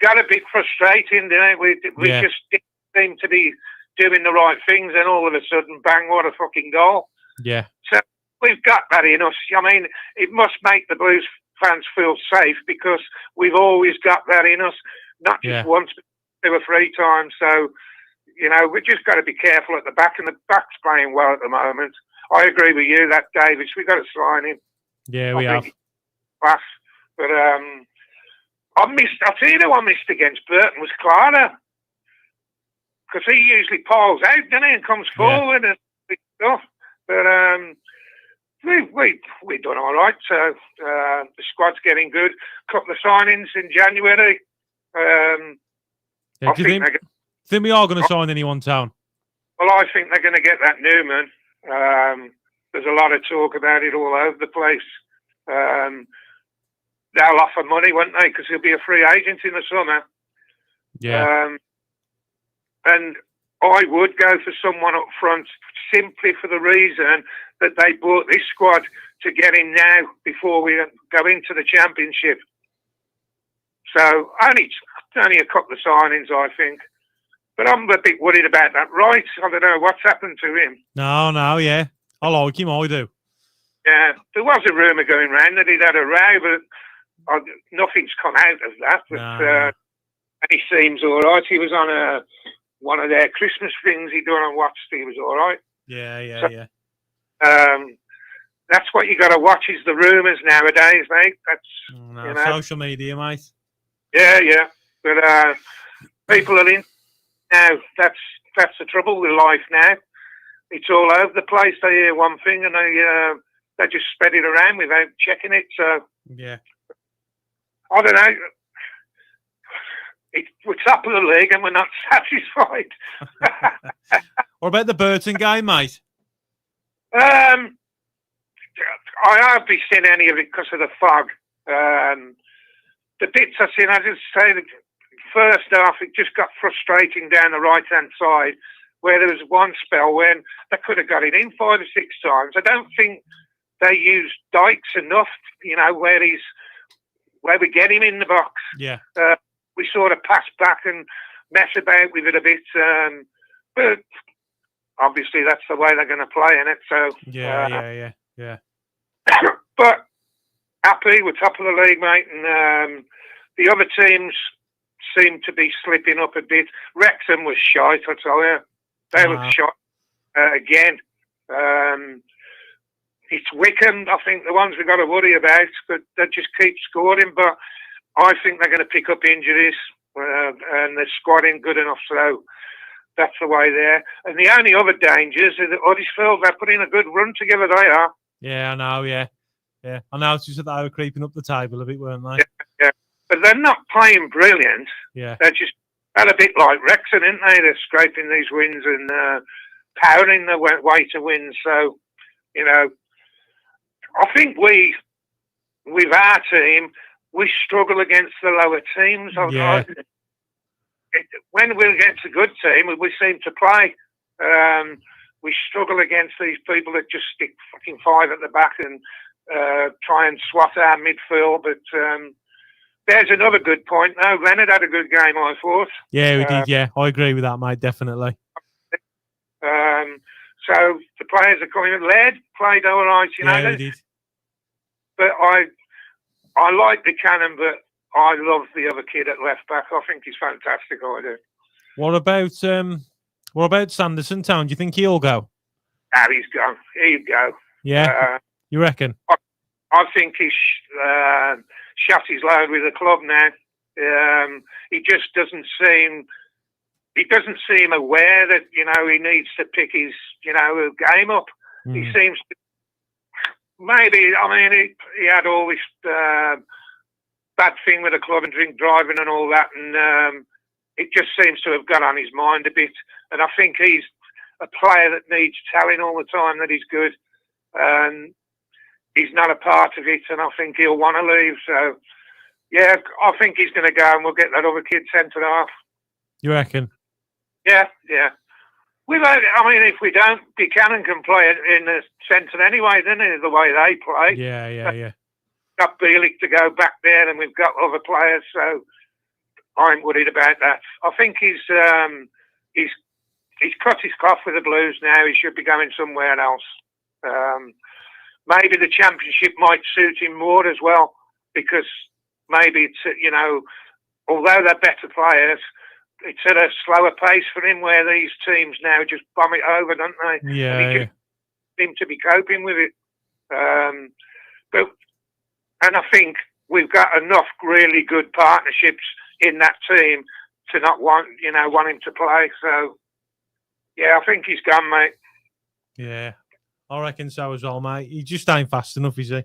got a bit frustrating, didn't it? We just didn't seem to be doing the right things, and all of a sudden, bang, what a fucking goal. Yeah. So we've got that in us. I mean, it must make the Blues fans feel safe because we've always got that in us, not just once, but 2 or 3 times. So, you know, we've just got to be careful at the back, and the back's playing well at the moment. I agree with you, that Davis, we've got to sign him. Yeah, we have. Class. But I'll tell you who I missed against Burton was Clara. because he usually piles out, doesn't he, and comes forward and stuff. But we've done all right. So the squad's getting good. Couple of signings in January. Do you think we are going to sign anyone, Town? Well, I think they're going to get that Newman. There's a lot of talk about it all over the place. They'll offer money, won't they? Because he'll be a free agent in the summer. Yeah. And I would go for someone up front simply for the reason that they bought this squad to get him now before we go into the championship. So only a couple of signings, I think. But I'm a bit worried about that. Right? I don't know what's happened to him. No, yeah. I like him, I do. Yeah, there was a rumour going round that he'd had a row, but nothing's come out of that. But, and he seems all right. He was on one of their Christmas things he done and watched. He was all right. Yeah. That's what you got to watch is the rumours nowadays, mate. That's social media, mate. Yeah. But people are in now. That's the trouble with life now. It's all over the place. They hear one thing and they just spread it around without checking it. So yeah, I don't know. We're top of the league and we're not satisfied. What about the Burton game, mate? I hardly seen any of it because of the fog. The bits I've seen, I just say, the first half, it just got frustrating down the right-hand side, where there was one spell when they could have got it in 5 or 6 times. I don't think they used Dykes enough, where we get him in the box. Yeah. We sort of pass back and mess about with it a bit. But obviously that's the way they're going to play in it. So yeah. But happy, we're top of the league, mate. And the other teams seem to be slipping up a bit. Wrexham was shite, I tell you. They were shite again. It's Wycombe, I think, the ones we've got to worry about, but they just keep scoring. But I think they're going to pick up injuries, and the squad ain't good enough, so that's the way there. And the only other dangers are that Huddersfield, they're putting a good run together, they are. Yeah, I know, yeah. I noticed that they were creeping up the table a bit, weren't they? Yeah. But they're not playing brilliant. Yeah. They're a bit like Wrexham, aren't they? They're scraping these wins and powering their way to win. So, I think with our team, we struggle against the lower teams. Yeah. When we're against a good team, we seem to play. We struggle against these people that just stick fucking 5 at the back and try and swat our midfield. But there's another good point. No, Leonard had a good game, I thought. Yeah, we did. Yeah, I agree with that, mate. Definitely. So the players are coming in. Laird played all right, Yeah, he did. But I like the cannon, but I love the other kid at left back. I think he's fantastic. I do. What about Sanderson, Town? Do you think he'll go? He's gone. He'll go. Yeah. You reckon? I think he's shut his load with the club now. He just doesn't seem. He doesn't seem aware that he needs to pick his game up. He seems to. Maybe he had all this bad thing with the club and drink driving and all that, and it just seems to have got on his mind a bit. And I think he's a player that needs telling all the time that he's good, and he's not a part of it. And I think he'll want to leave. So yeah, I think he's going to go, and we'll get that other kid centre half. You reckon? Yeah. If we don't, Buchanan can play in the centre anyway, doesn't he? The way they play. Yeah. Got Bielik to go back there, and we've got other players, so I'm worried about that. I think he's cut his cloth with the Blues now. He should be going somewhere else. Maybe the Championship might suit him more as well, because maybe it's although they're better players, it's at a slower pace for him, where these teams now just bomb it over, don't they? Yeah. And he just seems to be coping with it. And I think we've got enough really good partnerships in that team to not want him to play. So Yeah, I think he's gone, mate. Yeah, I reckon so as well, mate. He just ain't fast enough, is he? And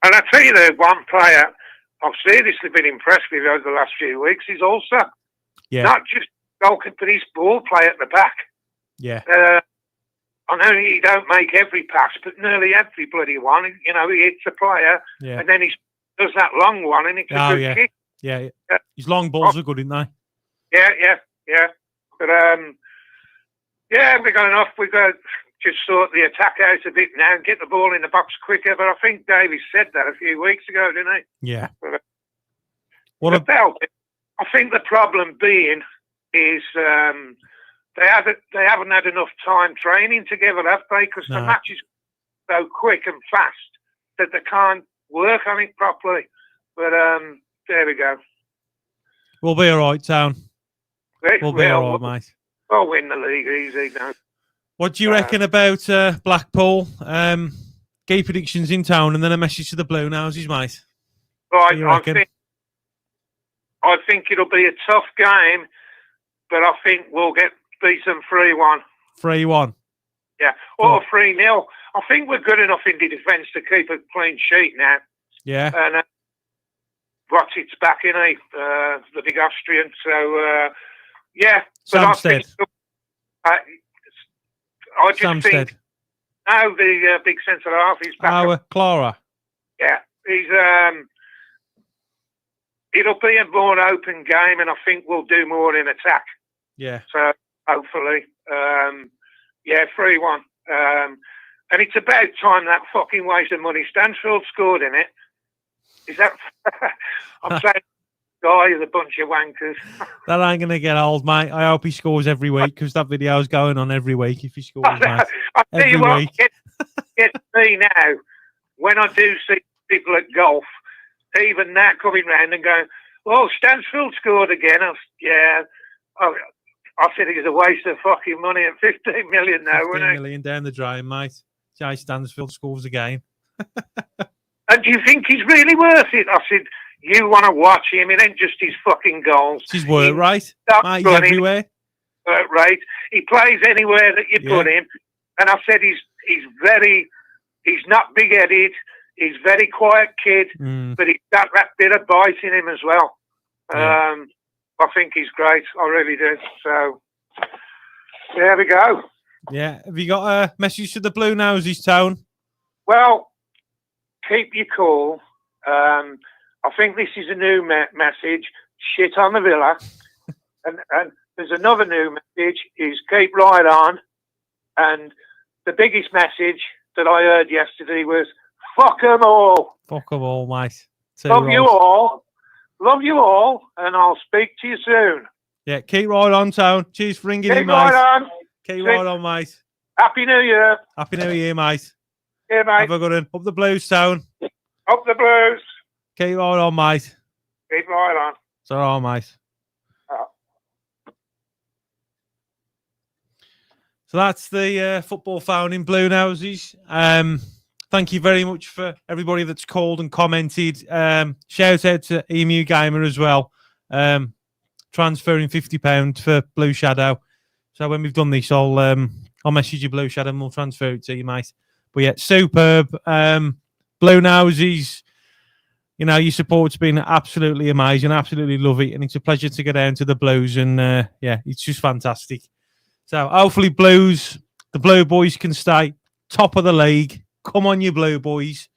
I tell you, the one player I've seriously been impressed with over the last few weeks is also not just goalkeeper, but his ball play at the back. Yeah. I know he don't make every pass, but nearly every bloody one. You know, he hits a player, and then he does that long one, and it's a good kick. Yeah. His long balls are good, aren't they? Yeah. But we've got enough. We've got to just sort the attack out a bit now and get the ball in the box quicker. But I think Davies said that a few weeks ago, didn't he? Yeah. But, I think the problem being is they haven't had enough time training together, have they? Because the match is so quick and fast that they can't work on it properly. But there we go. We'll be all right, Town. We'll be all right, mate. We'll win the league easy now. What do you reckon about Blackpool? Key predictions in Town, and then a message to the Blue Noses, mate. Right, I think it'll be a tough game, but I think we'll get beaten 3-1. 3-1. Yeah, or 3-0. I think we're good enough in the defence to keep a clean sheet now. Yeah. And 𝒂𝒄𝒄𝒆𝒄 back in, the big Austrian. So, Samstead. I just think now the big centre half is back. Clara. Yeah, he's it'll be a more open game, and I think we'll do more in attack. Yeah. So hopefully, 3-1. And it's about time that fucking waste of money Stansfield scored in it. Is that? I'm saying, guy is a bunch of wankers. That ain't gonna get old, mate. I hope he scores every week because that video is going on every week. If he scores, mate. I tell you what, week. get me now when I do see people at golf, even that coming round and going, "Oh, Stansfield scored again." I said it was a waste of fucking money at 15 million now, 15 million down the drain, mate. Jay Stansfield scores again. And do you think he's really worth it? I said, you want to watch him. It ain't just his fucking goals. It's his work, right? Mate, he's everywhere. Right. He plays anywhere that you put him. And I said he's not big-headed. He's a very quiet kid, but he's got that bit of bite in him as well. I think he's great. I really do. So, there we go. Yeah. Have you got a message to the Blue Noses, Town? Well, keep your cool. I think this is a new message. Shit on the Villa. and there's another new message is keep right on. And the biggest message that I heard yesterday was fuck them all. Fuck them all, mate. Love you all. Love you all. And I'll speak to you soon. Yeah, keep right on, Town. Cheers for ringing in, mate. Right on. Keep right on, mate. Happy New Year. Happy New Year, mate. Yeah, mate. Have a good one. Up the Blues, Town. Up the Blues. Keep right on, mate. Keep right on. It's all right, mate. So that's the football found in Blue Noses. Thank you very much for everybody that's called and commented. Shout out to Emu Gamer as well. Transferring £50 for Blue Shadow. So when we've done this, I'll message you Blue Shadow and we'll transfer it to you, mate. But yeah, superb. Blue Noses, you know, your support's been absolutely amazing. Absolutely love it. And it's a pleasure to go down to the Blues. And it's just fantastic. So hopefully Blues, the Blue Boys can stay top of the league. Come on, you Blue Boys.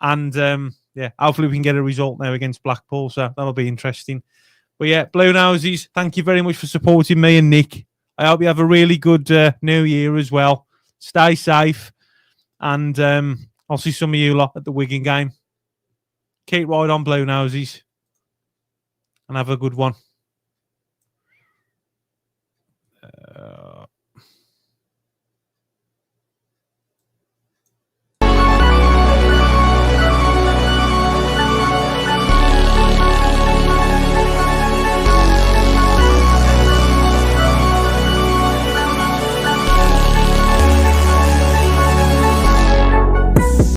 And hopefully we can get a result now against Blackpool. So that'll be interesting. But yeah, Blue Noses, thank you very much for supporting me and Nick. I hope you have a really good new year as well. Stay safe. And I'll see some of you lot at the Wigan game. Keep right on, Blue Noses. And have a good one.